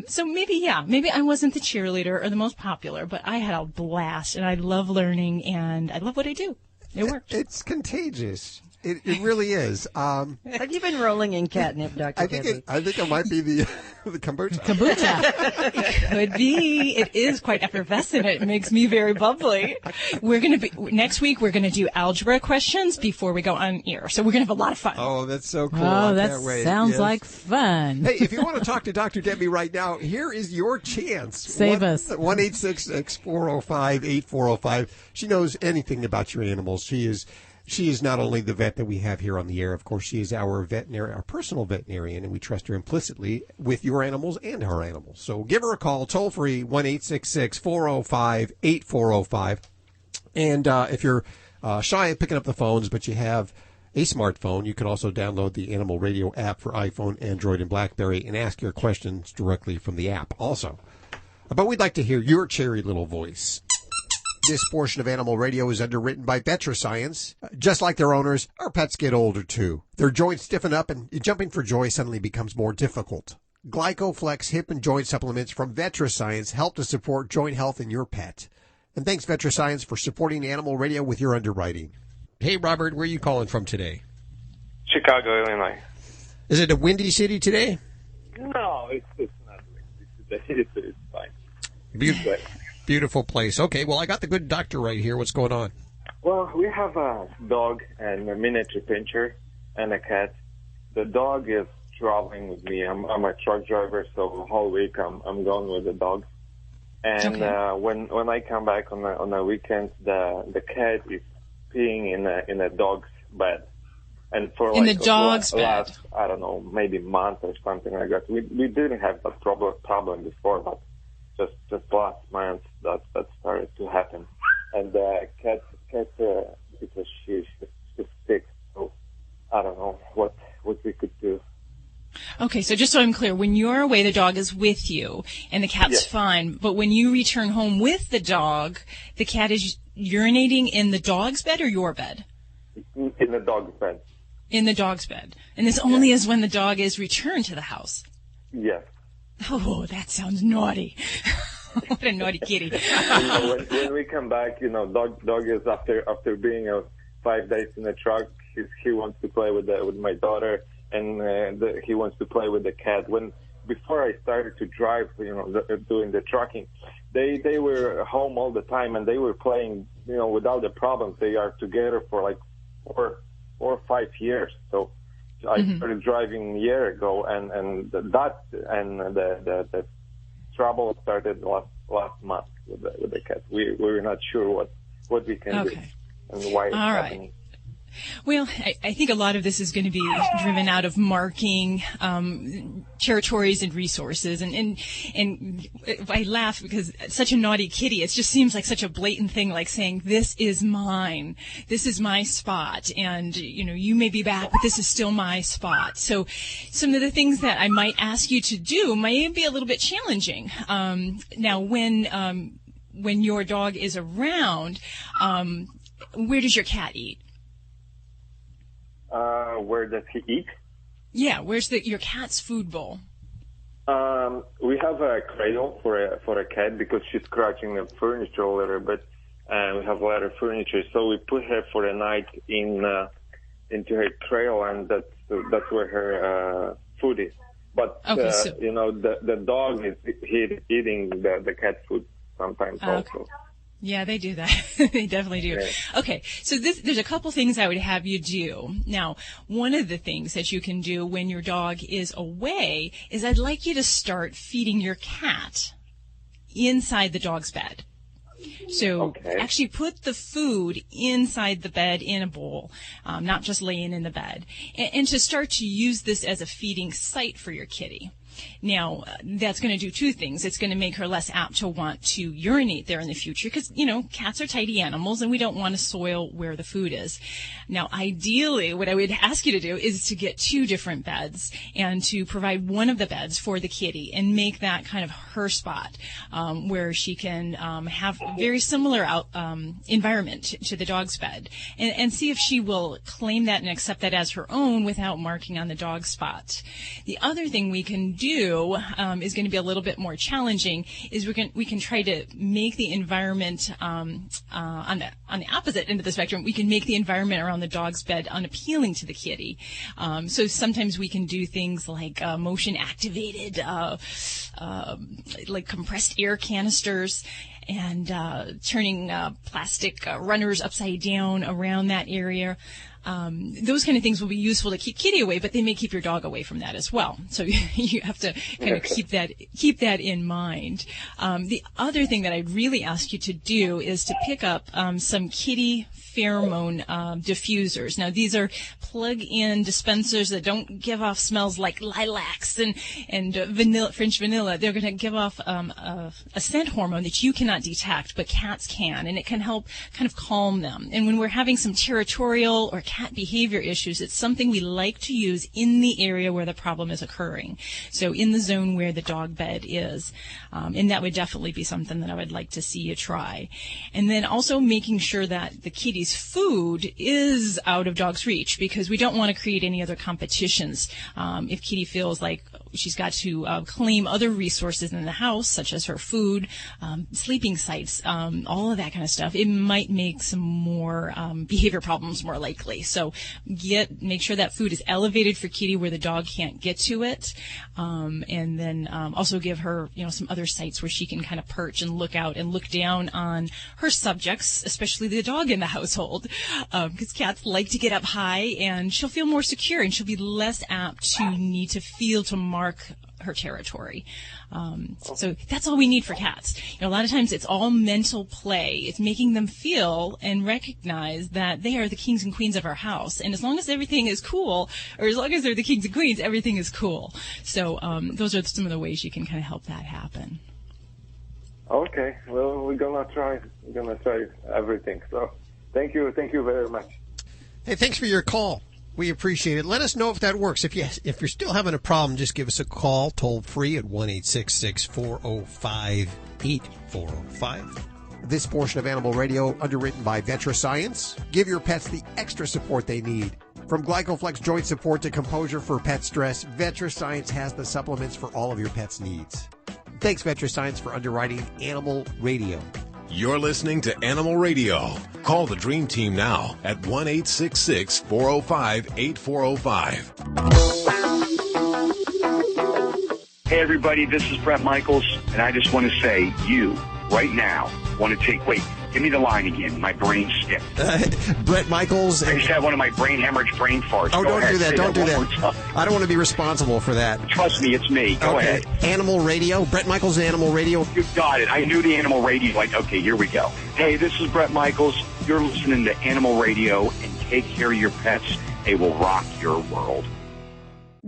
So maybe I wasn't the cheerleader or the most popular, but I had a blast, and I love learning, and I love what I do. It works. It's contagious. It really is. Have you been rolling in catnip, Dr. I think it might be the kombucha. Kombucha. It could be. It is quite effervescent. It makes me very bubbly. Next week we're gonna do algebra questions before we go on air. So we're gonna have a lot of fun. Oh, that's so cool. Oh, that sounds like fun. Hey, if you want to talk to Dr. Debbie right now, here is your chance. Save us. 1-866-405-8405. She knows anything about your animals. She is not only the vet that we have here on the air, of course, she is our personal veterinarian, and we trust her implicitly with your animals and our animals. So give her a call, toll free, 1-866-405-8405. And if you're shy of picking up the phones, but you have a smartphone, you can also download the Animal Radio app for iPhone, Android, and BlackBerry and ask your questions directly from the app also. But we'd like to hear your cherry little voice. This portion of Animal Radio is underwritten by VetraScience. Just like their owners, our pets get older too. Their joints stiffen up and jumping for joy suddenly becomes more difficult. GlycoFlex hip and joint supplements from VetraScience help to support joint health in your pet. And thanks VetraScience for supporting Animal Radio with your underwriting. Hey Robert, where are you calling from today? Chicago, Illinois. Is it a windy city today? No, it's not windy today. It's fine. Beautiful place. Okay, well, I got the good doctor right here. What's going on? Well, we have a dog and a miniature pincher and a cat. The dog is traveling with me. I'm a truck driver, so the whole week I'm going with the dog. And when I come back on the weekends, the cat is peeing in a dog's bed. And for in the dog's bed. Last, I don't know, maybe month or something like that. We didn't have that problem before, but just last month that started to happen. And the cat because she's sick, so I don't know what we could do. Okay, so just so I'm clear, when you're away, the dog is with you, and the cat's fine. But when you return home with the dog, the cat is urinating in the dog's bed or your bed? In the dog's bed. In the dog's bed. And this only is when the dog is returned to the house? Yes. Oh, that sounds naughty. What a naughty kitty. When we come back, dog is after being 5 days in the truck, he wants to play with my daughter, and he wants to play with the cat. Before I started to drive, doing the trucking, they were home all the time and they were playing, without the problems. They are together for like 4 or 5 years. So I started driving a year ago, and the trouble started last month with the cat. We were not sure what we can do and why it's happening. Right. Well, I think a lot of this is going to be driven out of marking territories and resources. And I laugh because such a naughty kitty, it just seems like such a blatant thing, like saying, this is mine. This is my spot. And, you may be back, but this is still my spot. So some of the things that I might ask you to do might be a little bit challenging. Now, when your dog is around, where does your cat eat? Where does he eat? Yeah, where's your cat's food bowl? We have a cradle for a cat because she's scratching the furniture a little bit, and we have a lot of furniture. So we put her for the night into her cradle, and that's where her food is. But the dog is eating the cat food sometimes also. Yeah, they do that. They definitely do. Yeah. Okay, so there's a couple things I would have you do. Now, one of the things that you can do when your dog is away is I'd like you to start feeding your cat inside the dog's bed. So actually put the food inside the bed in a bowl, not just laying in the bed, and to start to use this as a feeding site for your kitty. Now, that's going to do two things. It's going to make her less apt to want to urinate there in the future because, cats are tidy animals and we don't want to soil where the food is. Now, ideally, what I would ask you to do is to get 2 different beds and to provide one of the beds for the kitty and make that kind of her spot where she can have a very similar environment to the dog's bed and see if she will claim that and accept that as her own without marking on the dog's spot. The other thing we can do is going to be a little bit more challenging is we can try to make the environment on the opposite end of the spectrum. We can make the environment around the dog's bed unappealing to the kitty. So sometimes we can do things like motion activated like compressed air canisters and turning plastic runners upside down around that area. Those kind of things will be useful to keep kitty away, but they may keep your dog away from that as well. So you have to kind of keep that in mind. The other thing that I'd really ask you to do is to pick up some kitty pheromone diffusers. Now, these are plug-in dispensers that don't give off smells like lilacs and vanilla, French vanilla. They're going to give off a scent hormone that you cannot detect, but cats can, and it can help kind of calm them. And when we're having some territorial or cat behavior issues, it's something we like to use in the area where the problem is occurring. So in the zone where the dog bed is. And that would definitely be something that I would like to see you try. And then also making sure that the kitty's food is out of dog's reach, because we don't want to create any other competitions. If kitty feels like she's got to claim other resources in the house, such as her food, sleeping sleeping sites, all of that kind of stuff, it might make some more behavior problems more likely. So make sure that food is elevated for Kitty where the dog can't get to it, and then also give her some other sites where she can kind of perch and look out and look down on her subjects, especially the dog in the household, because cats like to get up high, and she'll feel more secure and she'll be less apt to need to feel to mark her territory. So that's all we need for cats. A lot of times it's all mental play. It's making them feel and recognize that they are the kings and queens of our house. And as long as everything is cool, or as long as they're the kings and queens, everything is cool. So those are some of the ways you can kind of help that happen. Okay. Well, we're gonna try everything. So thank you very much. Hey, thanks for your call. We appreciate it. Let us know if that works. If you're still having a problem, just give us a call, toll free at 1-866-405-8405. This portion of Animal Radio underwritten by VetraScience. Give your pets the extra support they need. From Glycoflex joint support to Composure for pet stress, VetraScience has the supplements for all of your pet's needs. Thanks, VetraScience, for underwriting Animal Radio. You're listening to Animal Radio. Call the Dream Team now at 1-866-405-8405. Hey, everybody, this is Brett Michaels, and I just want to say, you, right now, want to wait, give me the line again. My brain's stiff. Brett Michaels. I just had one of my brain farts. Oh, don't do that. Don't do that. I don't want to be responsible for that. Trust me, it's me. Go ahead. Animal Radio. Brett Michaels, Animal Radio. You got it. I knew the Animal Radio. Okay, here we go. Hey, this is Brett Michaels. You're listening to Animal Radio, and take care of your pets. They will rock your world.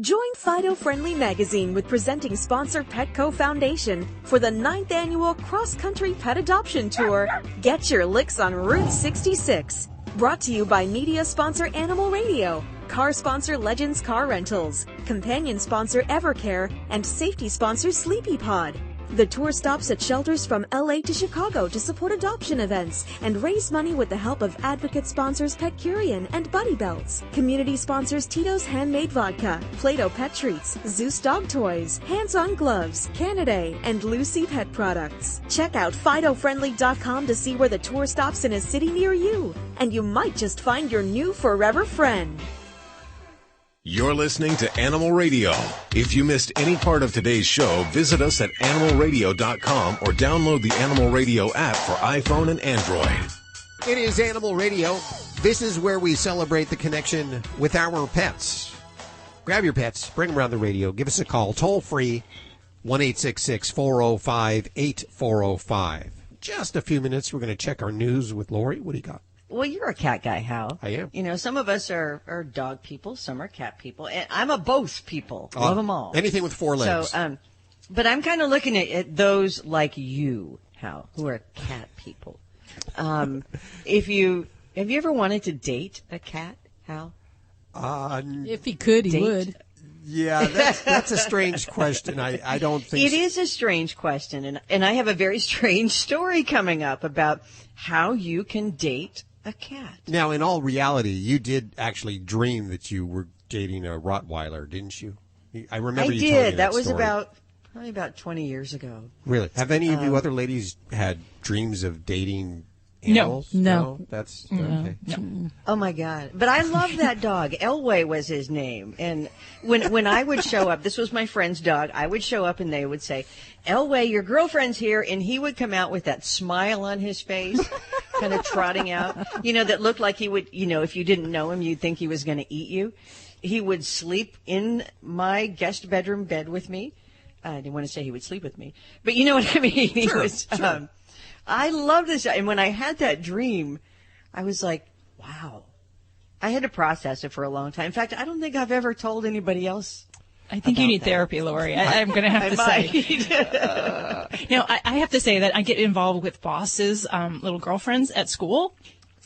Join Fido Friendly Magazine with presenting sponsor Petco Foundation for the 9th annual cross-country pet adoption tour. Get your licks on Route 66. Brought to you by media sponsor Animal Radio, car sponsor Legends Car Rentals, companion sponsor Evercare, and safety sponsor Sleepy Pod. The tour stops at shelters from LA to Chicago to support adoption events and raise money with the help of advocate sponsors Petcurian and Buddy Belts, community sponsors Tito's Handmade Vodka, Play-Doh Pet Treats, Zeus Dog Toys, Hands-On Gloves, Canidae, and Lucy Pet Products. Check out FidoFriendly.com to see where the tour stops in a city near you, and you might just find your new forever friend. You're listening to Animal Radio. If you missed any part of today's show, visit us at animalradio.com or download the Animal Radio app for iPhone and Android. It is Animal Radio. This is where we celebrate the connection with our pets. Grab your pets, bring them around the radio, give us a call, toll free, 1-866-405-8405. Just a few minutes, we're going to check our news with Lori. What do you got? Well, you're a cat guy, Hal. I am. Some of us are dog people, some are cat people, and I'm a both people. Love them all. Anything with four legs. So, but I'm kind of looking at those like you, Hal, who are cat people. Have you ever wanted to date a cat, Hal? If he could, he would. Yeah, that's a strange question. I don't think it is a strange question, and I have a very strange story coming up about how you can date a cat. Now, in all reality, you did actually dream that you were dating a Rottweiler, didn't you? I remember you told me that was story. probably about 20 years ago. Really? Have any of you other ladies had dreams of dating animals? No. That's okay. No. Oh my God. But I love that dog. Elway was his name. And when I would show up, this was my friend's dog, I would show up and they would say, Elway, your girlfriend's here. And he would come out with that smile on his face, kind of trotting out, that looked like he would, if you didn't know him, you'd think he was going to eat you. He would sleep in my guest bedroom bed with me. I didn't want to say he would sleep with me, but you know what I mean? Sure, sure. I love this. And when I had that dream, I was like, wow. I had to process it for a long time. In fact, I don't think I've ever told anybody else. I think you need therapy, Lori. I'm going to have to say. I have to say that I get involved with bosses' little girlfriends at school.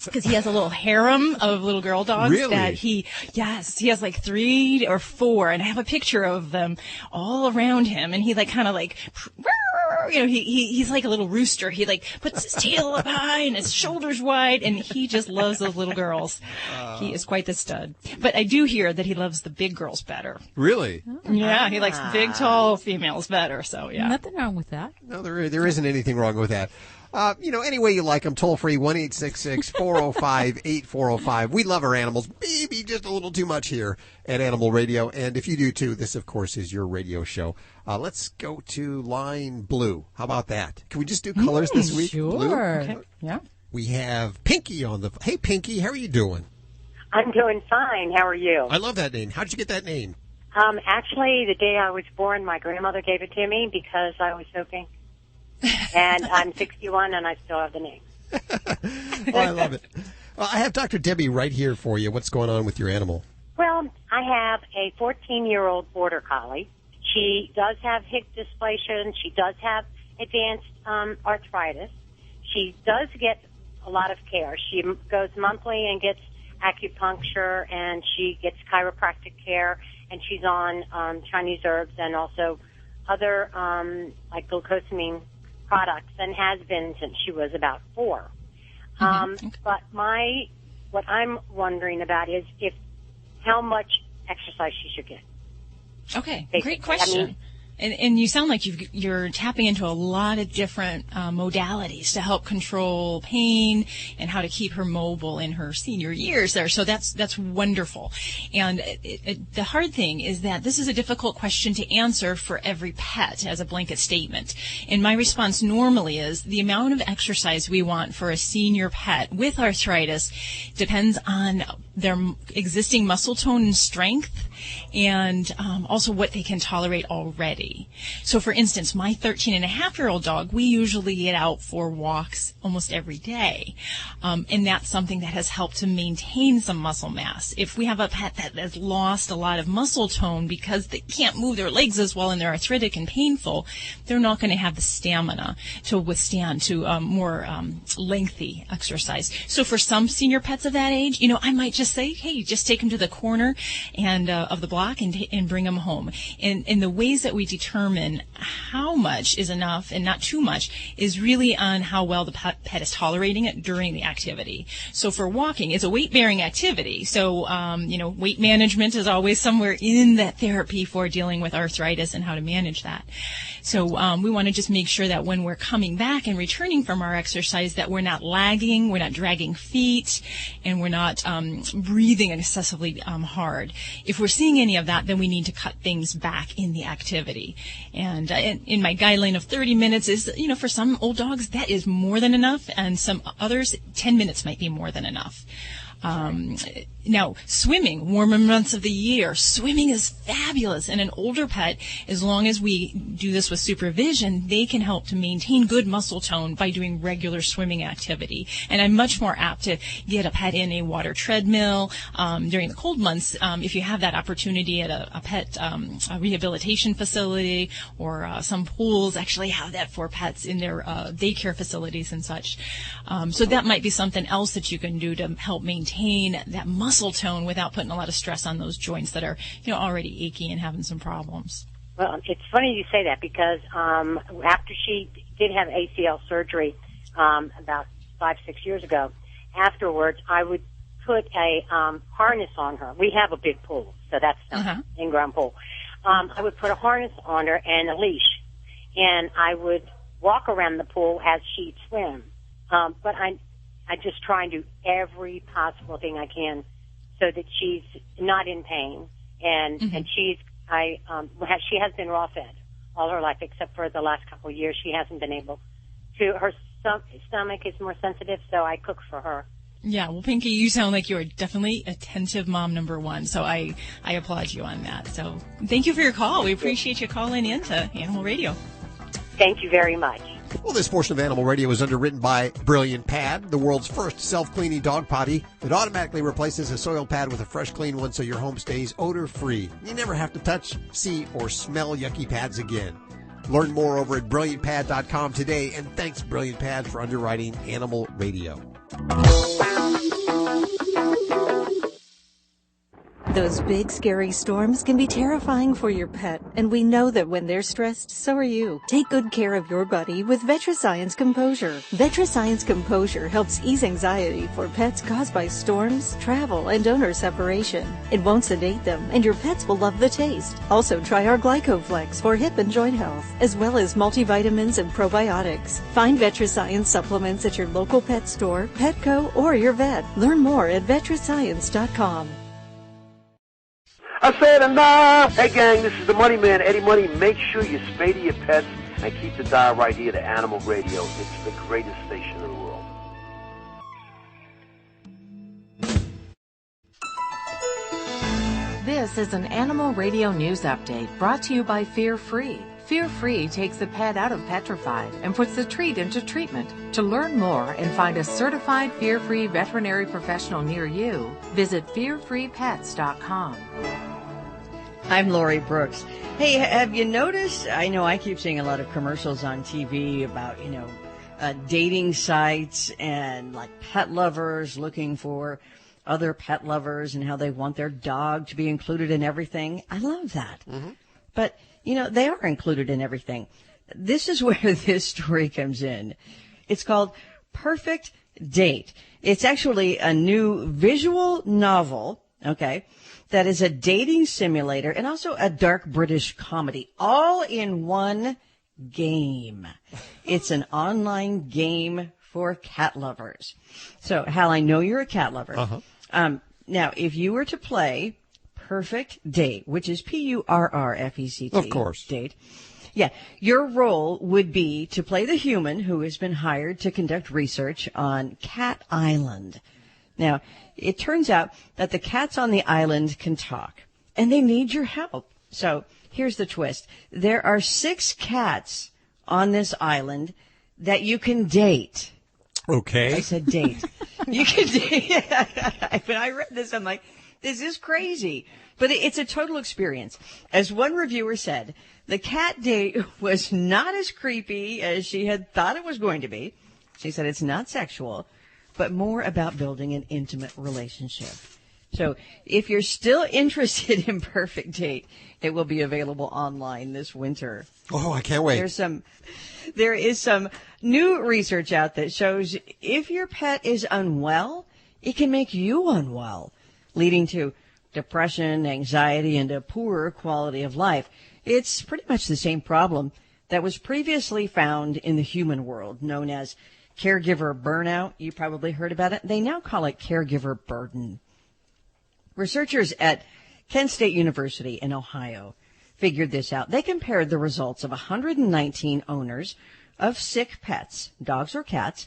Because he has a little harem of little girl dogs. Really? That he has like 3 or 4, and I have a picture of them all around him, and he he's like a little rooster. He puts his tail up high and his shoulders wide, and he just loves those little girls. He is quite the stud. But I do hear that he loves the big girls better. Really? Yeah, he likes big, tall females better. So yeah, Nothing wrong with that. No, there isn't anything wrong with that. Any way you like them, toll free, 1-866-405-8405. We love our animals, maybe just a little too much here at Animal Radio. And if you do too, this, of course, is your radio show. Let's go to line blue. How about that? Can we just do colors this week? Sure. Blue? Okay. Yeah. We have Pinky on the... Hey, Pinky, how are you doing? I'm doing fine. How are you? I love that name. How'd you get that name? Actually, the day I was born, my grandmother gave it to me because I was so pink. And I'm 61 and I still have the name. Oh, I love it. Well, I have Dr. Debbie right here for you. What's going on with your animal? Well, I have a 14-year-old border collie. She does have hip dysplasia and she does have advanced arthritis. She does get a lot of care. She goes monthly and gets acupuncture and she gets chiropractic care and she's on Chinese herbs and also other like glucosamine products and has been since she was about 4. But what I'm wondering about is how much exercise she should get. Okay, Basically. great question. I mean, And you sound like you're tapping into a lot of different modalities to help control pain and how to keep her mobile in her senior years there. So that's wonderful. And the hard thing is that this is a difficult question to answer for every pet as a blanket statement. And my response normally is the amount of exercise we want for a senior pet with arthritis depends on their existing muscle tone and strength and also what they can tolerate already. So, for instance, my 13-and-a-half-year-old dog, we usually get out for walks almost every day. And that's something that has helped to maintain some muscle mass. If we have a pet that has lost a lot of muscle tone because they can't move their legs as well and they're arthritic and painful, they're not going to have the stamina to withstand more lengthy exercise. So for some senior pets of that age, I might just say, hey, just take them to the corner and of the block and bring them home. And the ways that we determine how much is enough and not too much is really on how well the pet is tolerating it during the activity. So for walking, it's a weight-bearing activity. So, weight management is always somewhere in that therapy for dealing with arthritis and how to manage that. So we want to just make sure that when we're coming back and returning from our exercise that we're not lagging, we're not dragging feet, and we're not breathing excessively hard. If we're seeing any of that, then we need to cut things back in the activity. And in my guideline of 30 minutes is, for some old dogs, that is more than enough, and some others, 10 minutes might be more than enough. Now, swimming, warmer months of the year, swimming is fabulous. And an older pet, as long as we do this with supervision, they can help to maintain good muscle tone by doing regular swimming activity. And I'm much more apt to get a pet in a water treadmill during the cold months if you have that opportunity at a pet a rehabilitation facility, or some pools actually have that for pets in their daycare facilities and such. So that might be something else that you can do to help maintain that muscle tone without putting a lot of stress on those joints that are, already achy and having some problems. Well, it's funny you say that because after she did have ACL surgery about 5-6 years ago, afterwards I would put a harness on her. We have a big pool, so that's an in-ground pool. I would put a harness on her and a leash, and I would walk around the pool as she'd swim. But I just try and do every possible thing I can so that she's not in pain, and she has been raw fed all her life except for the last couple of years. She hasn't been able to. Her stomach is more sensitive, so I cook for her. Yeah, well, Pinky, you sound like you're definitely attentive mom number one, so I applaud you on that. So thank you for your call. We appreciate you calling in to Animal Radio. Thank you very much. Well, this portion of Animal Radio is underwritten by Brilliant Pad, the world's first self-cleaning dog potty that automatically replaces a soiled pad with a fresh, clean one so your home stays odor-free. You never have to touch, see, or smell yucky pads again. Learn more over at BrilliantPad.com today, and thanks, Brilliant Pad, for underwriting Animal Radio. Those big, scary storms can be terrifying for your pet, and we know that when they're stressed, so are you. Take good care of your buddy with VetraScience Composure. VetraScience Composure helps ease anxiety for pets caused by storms, travel, and owner separation. It won't sedate them, and your pets will love the taste. Also, try our GlycoFlex for hip and joint health, as well as multivitamins and probiotics. Find VetraScience supplements at your local pet store, Petco, or your vet. Learn more at vetrascience.com. I said enough! Hey gang, this is the Money Man, Eddie Money. Make sure you spay to your pets and keep the dial right here to Animal Radio. It's the greatest station in the world. This is an Animal Radio News Update brought to you by Fear Free. Fear Free takes the pet out of petrified and puts the treat into treatment. To learn more and find a certified fear-free veterinary professional near you, visit fearfreepets.com. I'm Lori Brooks. Hey, have you noticed? I know I keep seeing a lot of commercials on TV about, dating sites and like pet lovers looking for other pet lovers and how they want their dog to be included in everything. I love that. Mm-hmm. But, they are included in everything. This is where this story comes in. It's called Perfect Date. It's actually a new visual novel, okay, that is a dating simulator and also a dark British comedy, all in one game. It's an online game for cat lovers. So, Hal, I know you're a cat lover. Uh-huh. Now, if you were to play Perfect Date, which is Purrfect. Of course. Date. Yeah. Your role would be to play the human who has been hired to conduct research on Cat Island. Now, it turns out that the cats on the island can talk, and they need your help. So here's the twist. There are 6 cats on this island that you can date. Okay. I said date. You can date. When I read this, I'm like, this is crazy. But it's a total experience. As one reviewer said, the cat date was not as creepy as she had thought it was going to be. She said it's not sexual, but more about building an intimate relationship. So if you're still interested in Perfect Date, it will be available online this winter. Oh, I can't wait. There is some new research out that shows if your pet is unwell, it can make you unwell, leading to depression, anxiety, and a poorer quality of life. It's pretty much the same problem that was previously found in the human world, known as caregiver burnout. You probably heard about it. They now call it caregiver burden. Researchers at Kent State University in Ohio figured this out. They compared the results of 119 owners of sick pets, dogs or cats,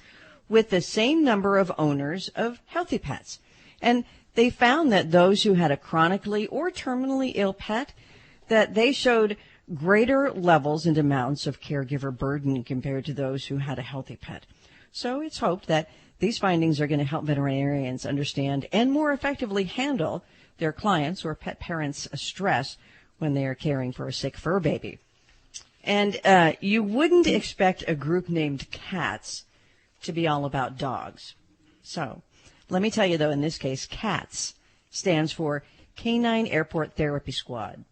with the same number of owners of healthy pets. And they found that those who had a chronically or terminally ill pet, that they showed greater levels and amounts of caregiver burden compared to those who had a healthy pet. So it's hoped that these findings are going to help veterinarians understand and more effectively handle their clients or pet parents' stress when they are caring for a sick fur baby. And you wouldn't expect a group named CATS to be all about dogs. So let me tell you, though, in this case, CATS stands for Canine Airport Therapy Squad,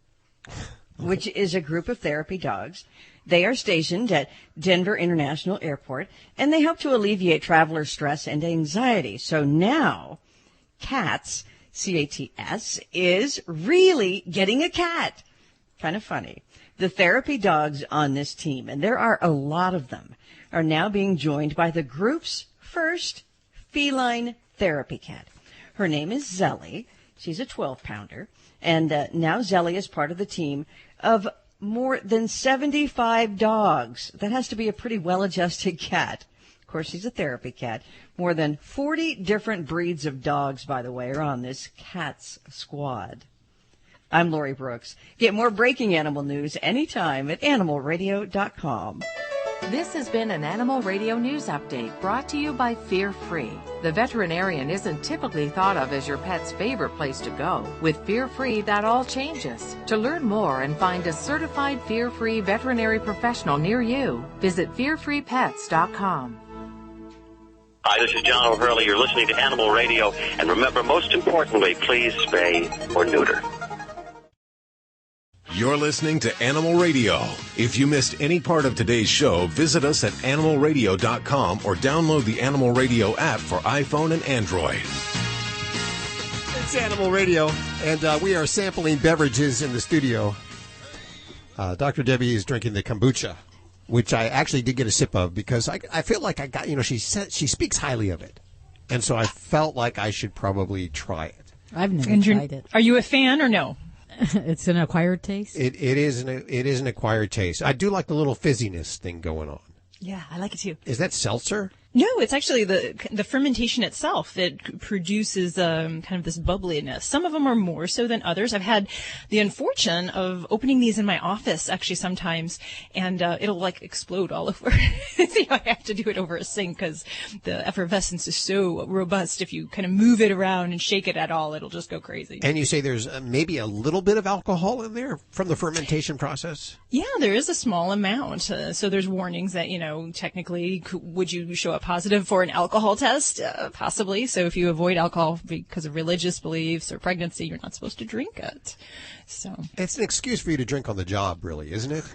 which is a group of therapy dogs. They are stationed at Denver International Airport, and they help to alleviate traveler stress and anxiety. So now, CATS, C-A-T-S, is really getting a cat. Kind of funny. The therapy dogs on this team, and there are a lot of them, are now being joined by the group's first feline therapy cat. Her name is Zelly. She's a 12-pounder. And now Zelly is part of the team of more than 75 dogs. That has to be a pretty well-adjusted cat. Of course, she's a therapy cat. More than 40 different breeds of dogs, by the way, are on this CATS squad. I'm Lori Brooks. Get more breaking animal news anytime at animalradio.com. This has been an Animal Radio News Update brought to you by Fear Free. The veterinarian isn't typically thought of as your pet's favorite place to go. With Fear Free, that all changes. To learn more and find a certified Fear Free veterinary professional near you, visit fearfreepets.com. Hi, this is John O'Hurley. You're listening to Animal Radio. And remember, most importantly, please spay or neuter. You're listening to Animal Radio. If you missed any part of today's show, visit us at animalradio.com or download the Animal Radio app for iPhone and Android. It's Animal Radio, and we are sampling beverages in the studio. Dr. Debbie is drinking the kombucha, which I actually did get a sip of because I feel like I got, she speaks highly of it. And so I felt like I should probably try it. I've never tried it. Are you a fan or no? It's an acquired taste? It is an acquired taste. I do like the little fizziness thing going on. Yeah, I like it too. Is that seltzer? No, it's actually the fermentation itself that produces kind of this bubbliness. Some of them are more so than others. I've had the unfortune of opening these in my office actually sometimes, and it'll like explode all over. I have to do it over a sink because the effervescence is so robust. If you kind of move it around and shake it at all, it'll just go crazy. And you say there's maybe a little bit of alcohol in there from the fermentation process? Yeah, there is a small amount. So there's warnings that, technically, would you show up positive for an alcohol test? Possibly. So if you avoid alcohol because of religious beliefs or pregnancy, you're not supposed to drink it. So it's an excuse for you to drink on the job, really, isn't it?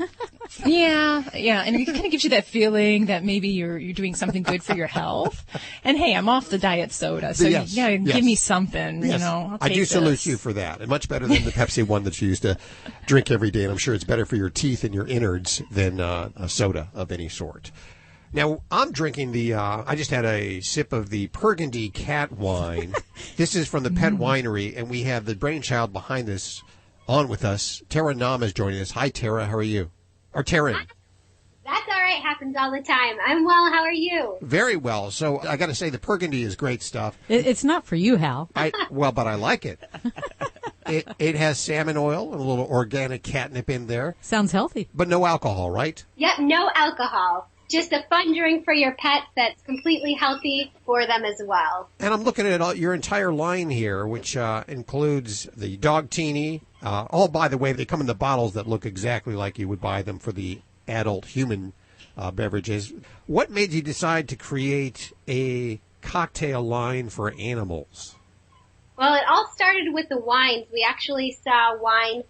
Yeah. And it kind of gives you that feeling that maybe you're doing something good for your health. And hey, I'm off the diet soda, so yes. Give me something. Yes. I'll I take do salute this. you for that. And much better than the Pepsi one that you used to drink every day. And I'm sure it's better for your teeth and your innards than a soda of any sort. Now, I'm drinking I just had a sip of the Burgundy cat wine. This is from the Pet Winery, and we have the brainchild behind this on with us. Taryn Nahm is joining us. Hi, Tara. How are you? Or Taryn. That's all right. Happens all the time. I'm well. How are you? Very well. So I got to say, the Burgundy is great stuff. It's not for you, Hal. But I like it. It has salmon oil and a little organic catnip in there. Sounds healthy. But no alcohol, right? Yep, no alcohol. Just a fun drink for your pets that's completely healthy for them as well. And I'm looking at your entire line here, which includes the dog teeny. By the way, they come in the bottles that look exactly like you would buy them for the adult human beverages. What made you decide to create a cocktail line for animals? Well, it all started with the wines. We actually saw wine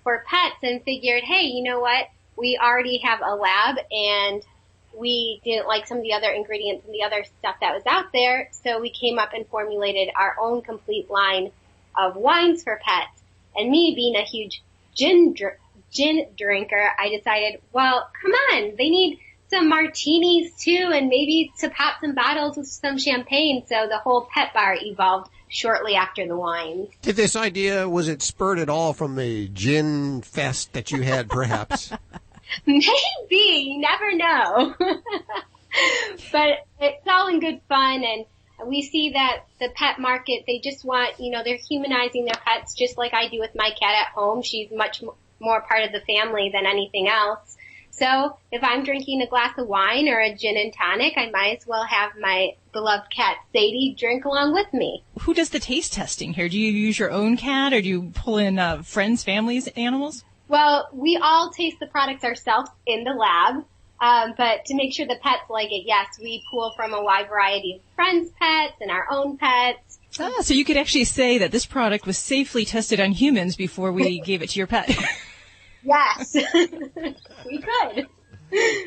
for pets and figured, hey, you know what? We already have a lab and we didn't like some of the other ingredients and the other stuff that was out there, so we came up and formulated our own complete line of wines for pets. And me being a huge gin drinker, I decided, well, come on, they need some martinis too, and maybe to pop some bottles with some champagne. So the whole pet bar evolved shortly after the wines. Did this idea, was it spurred at all from the gin fest that you had, perhaps? Maybe. You never know. But it's all in good fun, and we see that the pet market, they just want, they're humanizing their pets just like I do with my cat at home. She's much more part of the family than anything else. So if I'm drinking a glass of wine or a gin and tonic, I might as well have my beloved cat Sadie drink along with me. Who does the taste testing here? Do you use your own cat, or do you pull in friends, families, animals? Well, we all taste the products ourselves in the lab, but to make sure the pets like it, yes, we pull from a wide variety of friends' pets and our own pets. So you could actually say that this product was safely tested on humans before we gave it to your pet. Yes, we could.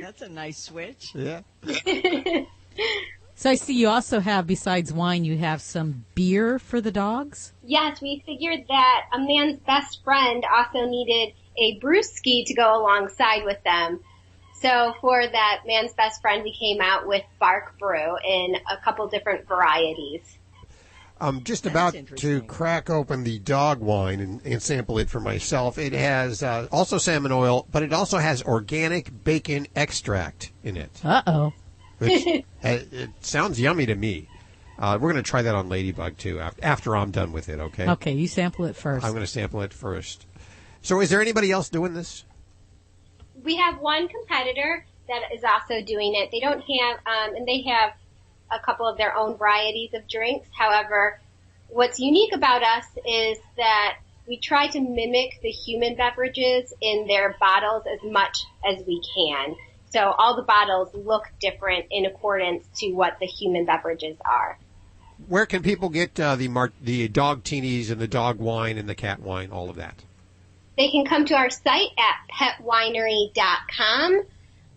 That's a nice switch. Yeah. So I see you also have, besides wine, you have some beer for the dogs? Yes, we figured that a man's best friend also needed a brewski to go alongside with them. So for that man's best friend, we came out with Bark Brew in a couple different varieties. I'm just about to crack open the dog wine and sample it for myself. It has also salmon oil, but it also has organic bacon extract in it. Uh-oh. Which, it sounds yummy to me. We're going to try that on Ladybug, too, after I'm done with it, okay? Okay, you sample it first. I'm going to sample it first. So is there anybody else doing this? We have one competitor that is also doing it. They don't have, and they have a couple of their own varieties of drinks. However, what's unique about us is that we try to mimic the human beverages in their bottles as much as we can. So all the bottles look different in accordance to what the human beverages are. Where can people get the dog teenies and the dog wine and the cat wine, all of that? They can come to our site at petwinery.com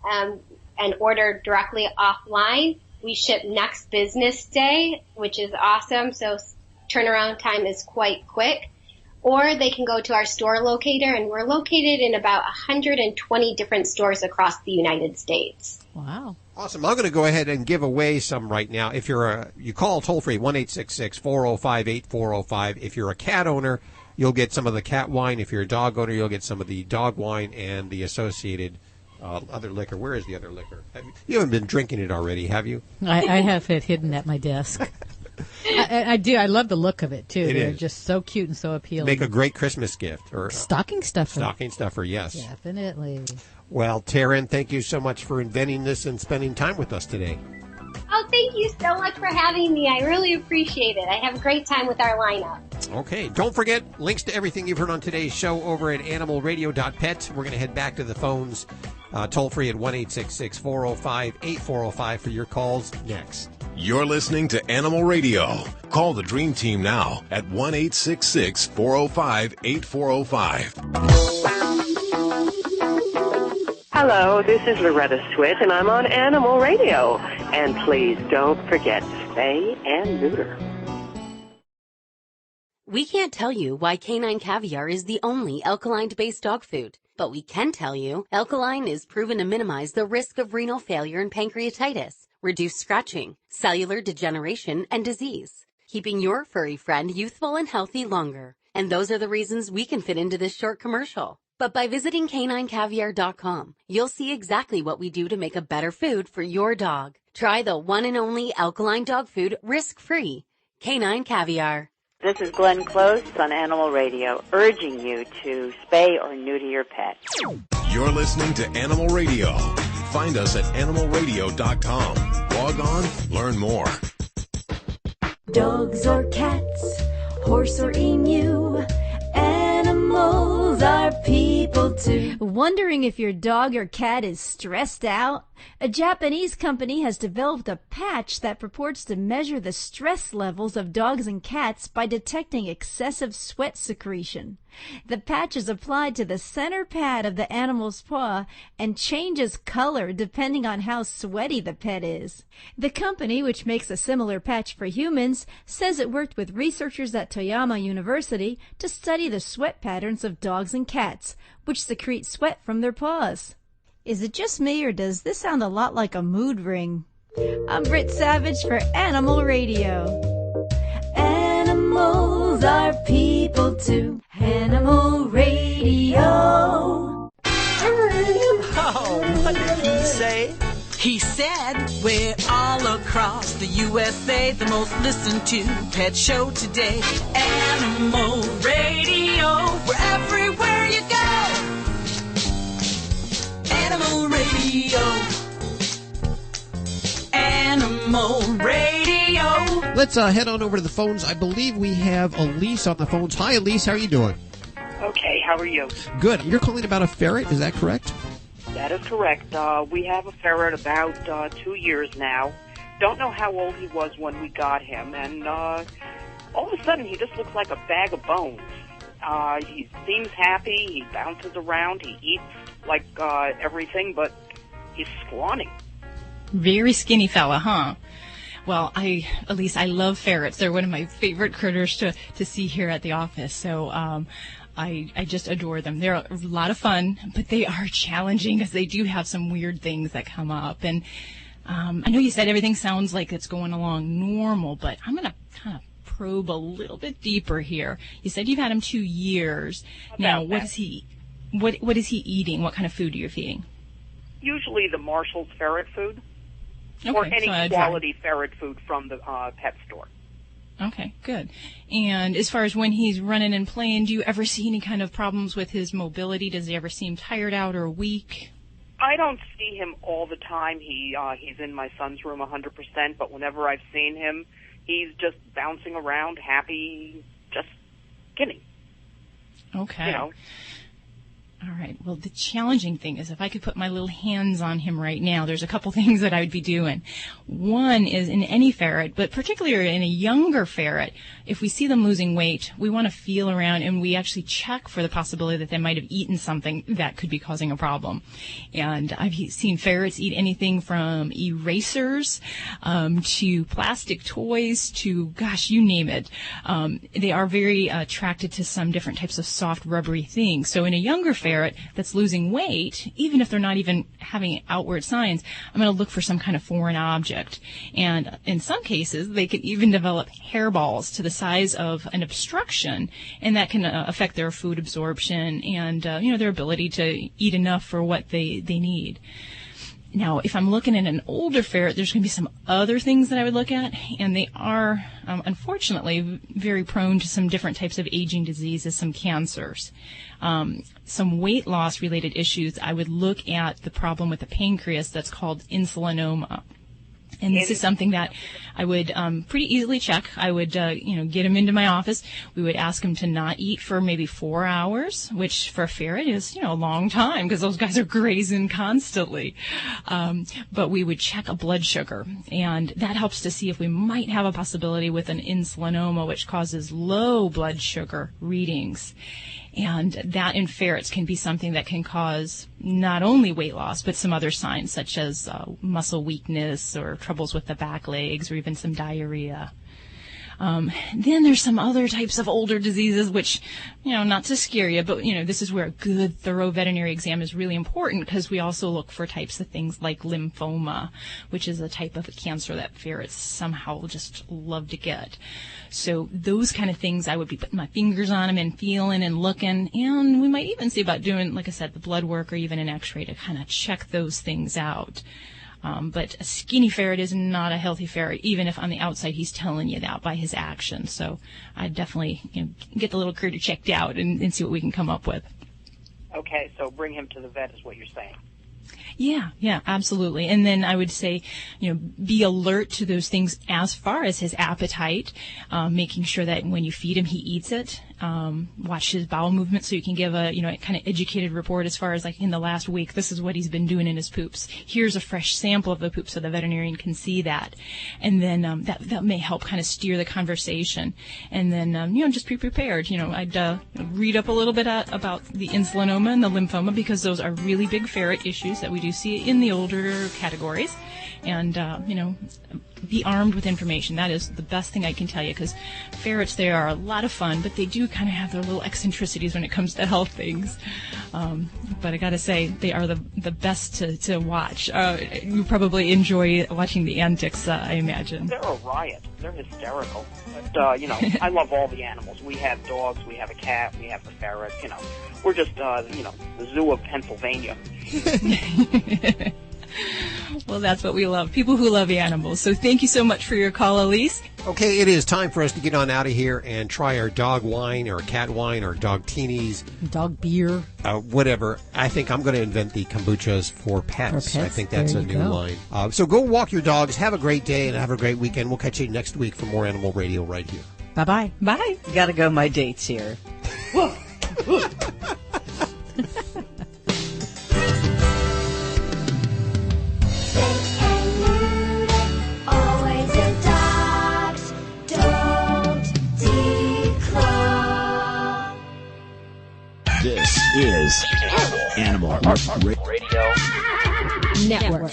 and order directly offline. We ship next business day, which is awesome, so turnaround time is quite quick. Or they can go to our store locator, and we're located in about 120 different stores across the United States. Wow. Awesome. I'm going to go ahead and give away some right now. If you call toll-free, 1-866-405-8405. If you're a cat owner, you'll get some of the cat wine. If you're a dog owner, you'll get some of the dog wine and the associated other liquor. Where is the other liquor? You haven't been drinking it already, have you? I have it hidden at my desk. I do. I love the look of it, too. They're just so cute and so appealing. Make a great Christmas gift. Or stocking stuffer. Stocking stuffer, yes. Definitely. Well, Taryn, thank you so much for inventing this and spending time with us today. Oh, thank you so much for having me. I really appreciate it. I have a great time with our lineup. Okay. Don't forget, links to everything you've heard on today's show over at animalradio.pet. We're going to head back to the phones, toll-free at 1-866-405-8405 for your calls next. You're listening to Animal Radio. Call the Dream Team now at 1-866-405-8405. Hello, this is Loretta Swit, and I'm on Animal Radio. And please don't forget to spay and neuter. We can't tell you why canine caviar is the only alkaline-based dog food, but we can tell you alkaline is proven to minimize the risk of renal failure and pancreatitis, reduce scratching, cellular degeneration, and disease, keeping your furry friend youthful and healthy longer. And those are the reasons we can fit into this short commercial. But by visiting caninecaviar.com, you'll see exactly what we do to make a better food for your dog. Try the one and only alkaline dog food risk-free. Canine Caviar. This is Glenn Close on Animal Radio, urging you to spay or neuter your pet. You're listening to Animal Radio. Find us at animalradio.com. Log on, learn more. Dogs or cats, horse or emu, animals are people too. Wondering if your dog or cat is stressed out? A Japanese company has developed a patch that purports to measure the stress levels of dogs and cats by detecting excessive sweat secretion. The patch is applied to the center pad of the animal's paw and changes color depending on how sweaty the pet is. The company, which makes a similar patch for humans, says it worked with researchers at Toyama University to study the sweat patterns of dogs and cats, which secrete sweat from their paws. Is it just me, or does this sound a lot like a mood ring? I'm Britt Savage for Animal Radio. Animals are people too. Animal Radio. Oh, what did he say? He said, we're all across the USA, the most listened to pet show today. Animal Radio, we're everywhere you go. Animal Radio. Animal Radio. Let's head on over to the phones. I believe we have Elise on the phones. Hi, Elise. How are you doing? Okay, how are you? Good. You're calling about a ferret. Is that correct? That is correct. We have a ferret about 2 years now. Don't know how old he was when we got him, and all of a sudden he just looks like a bag of bones. He seems happy. He bounces around. He eats like everything, but he's scrawny. Very skinny fella, huh? Well, Elise, I love ferrets. They're one of my favorite critters to see here at the office. So I just adore them. They're a lot of fun, but they are challenging because they do have some weird things that come up. And I know you said everything sounds like it's going along normal, but I'm going to kind of probe a little bit deeper here. You said you've had him 2 years. Now, what is he eating? What kind of food are you feeding? Usually the Marshall's ferret food, okay, or any so quality ferret food from the pet store. Okay, good. And as far as when he's running and playing, do you ever see any kind of problems with his mobility? Does he ever seem tired out or weak? I don't see him all the time. He's in my son's room 100%, but whenever I've seen him, he's just bouncing around, happy, just skinny. Okay. You know. All right. Well, the challenging thing is if I could put my little hands on him right now, there's a couple things that I would be doing. One is in any ferret, but particularly in a younger ferret, if we see them losing weight, we want to feel around and we actually check for the possibility that they might have eaten something that could be causing a problem. And I've seen ferrets eat anything from erasers to plastic toys to, gosh, you name it. They are very attracted to some different types of soft, rubbery things. So in a younger ferret that's losing weight, even if they're not even having outward signs, I'm going to look for some kind of foreign object. And in some cases, they can even develop hairballs to the size of an obstruction, and that can affect their food absorption and their ability to eat enough for what they need. Now, if I'm looking at an older ferret, there's going to be some other things that I would look at, and they are, unfortunately, very prone to some different types of aging diseases, some cancers. Some weight loss related issues, I would look at the problem with the pancreas that's called insulinoma. And this is something that I would pretty easily check. I would, get him into my office. We would ask him to not eat for maybe 4 hours, which for a ferret is, a long time because those guys are grazing constantly. But we would check a blood sugar, and that helps to see if we might have a possibility with an insulinoma, which causes low blood sugar readings. And that in ferrets can be something that can cause not only weight loss, but some other signs such as muscle weakness or troubles with the back legs or even some diarrhea. Then there's some other types of older diseases which, not to scare you, but, this is where a good, thorough veterinary exam is really important because we also look for types of things like lymphoma, which is a type of a cancer that ferrets somehow just love to get. So those kind of things I would be putting my fingers on them and feeling and looking, and we might even see about doing, like I said, the blood work or even an x-ray to kind of check those things out. But a skinny ferret is not a healthy ferret, even if on the outside he's telling you that by his actions. So I'd definitely get the little critter checked out and see what we can come up with. Okay, so bring him to the vet is what you're saying. Yeah, absolutely. And then I would say, be alert to those things as far as his appetite, making sure that when you feed him, he eats it. Watch his bowel movement so you can give a, kind of educated report as far as like in the last week, this is what he's been doing in his poops. Here's a fresh sample of the poop so the veterinarian can see that. And then, that may help kind of steer the conversation. And then, just be prepared. I'd, read up a little bit about the insulinoma and the lymphoma because those are really big ferret issues that we do see in the older categories. And, be armed with information. That is the best thing I can tell you because ferrets, they are a lot of fun, but they do kind of have their little eccentricities when it comes to health things. But I got to say, they are the best to watch. You probably enjoy watching the antics, I imagine. They're a riot. They're hysterical. But, I love all the animals. We have dogs, we have a cat, we have a ferret, We're just, the zoo of Pennsylvania. Well, that's what we love. People who love animals. So thank you so much for your call, Elise. Okay, it is time for us to get on out of here and try our dog wine or cat wine or dog teenies. Dog beer. Whatever. I think I'm going to invent the kombuchas for pets. I think that's a new line. Go. So go walk your dogs. Have a great day and have a great weekend. We'll catch you next week for more Animal Radio right here. Bye-bye. Bye. Gotta go. My date's here. This is Animal Radio Network.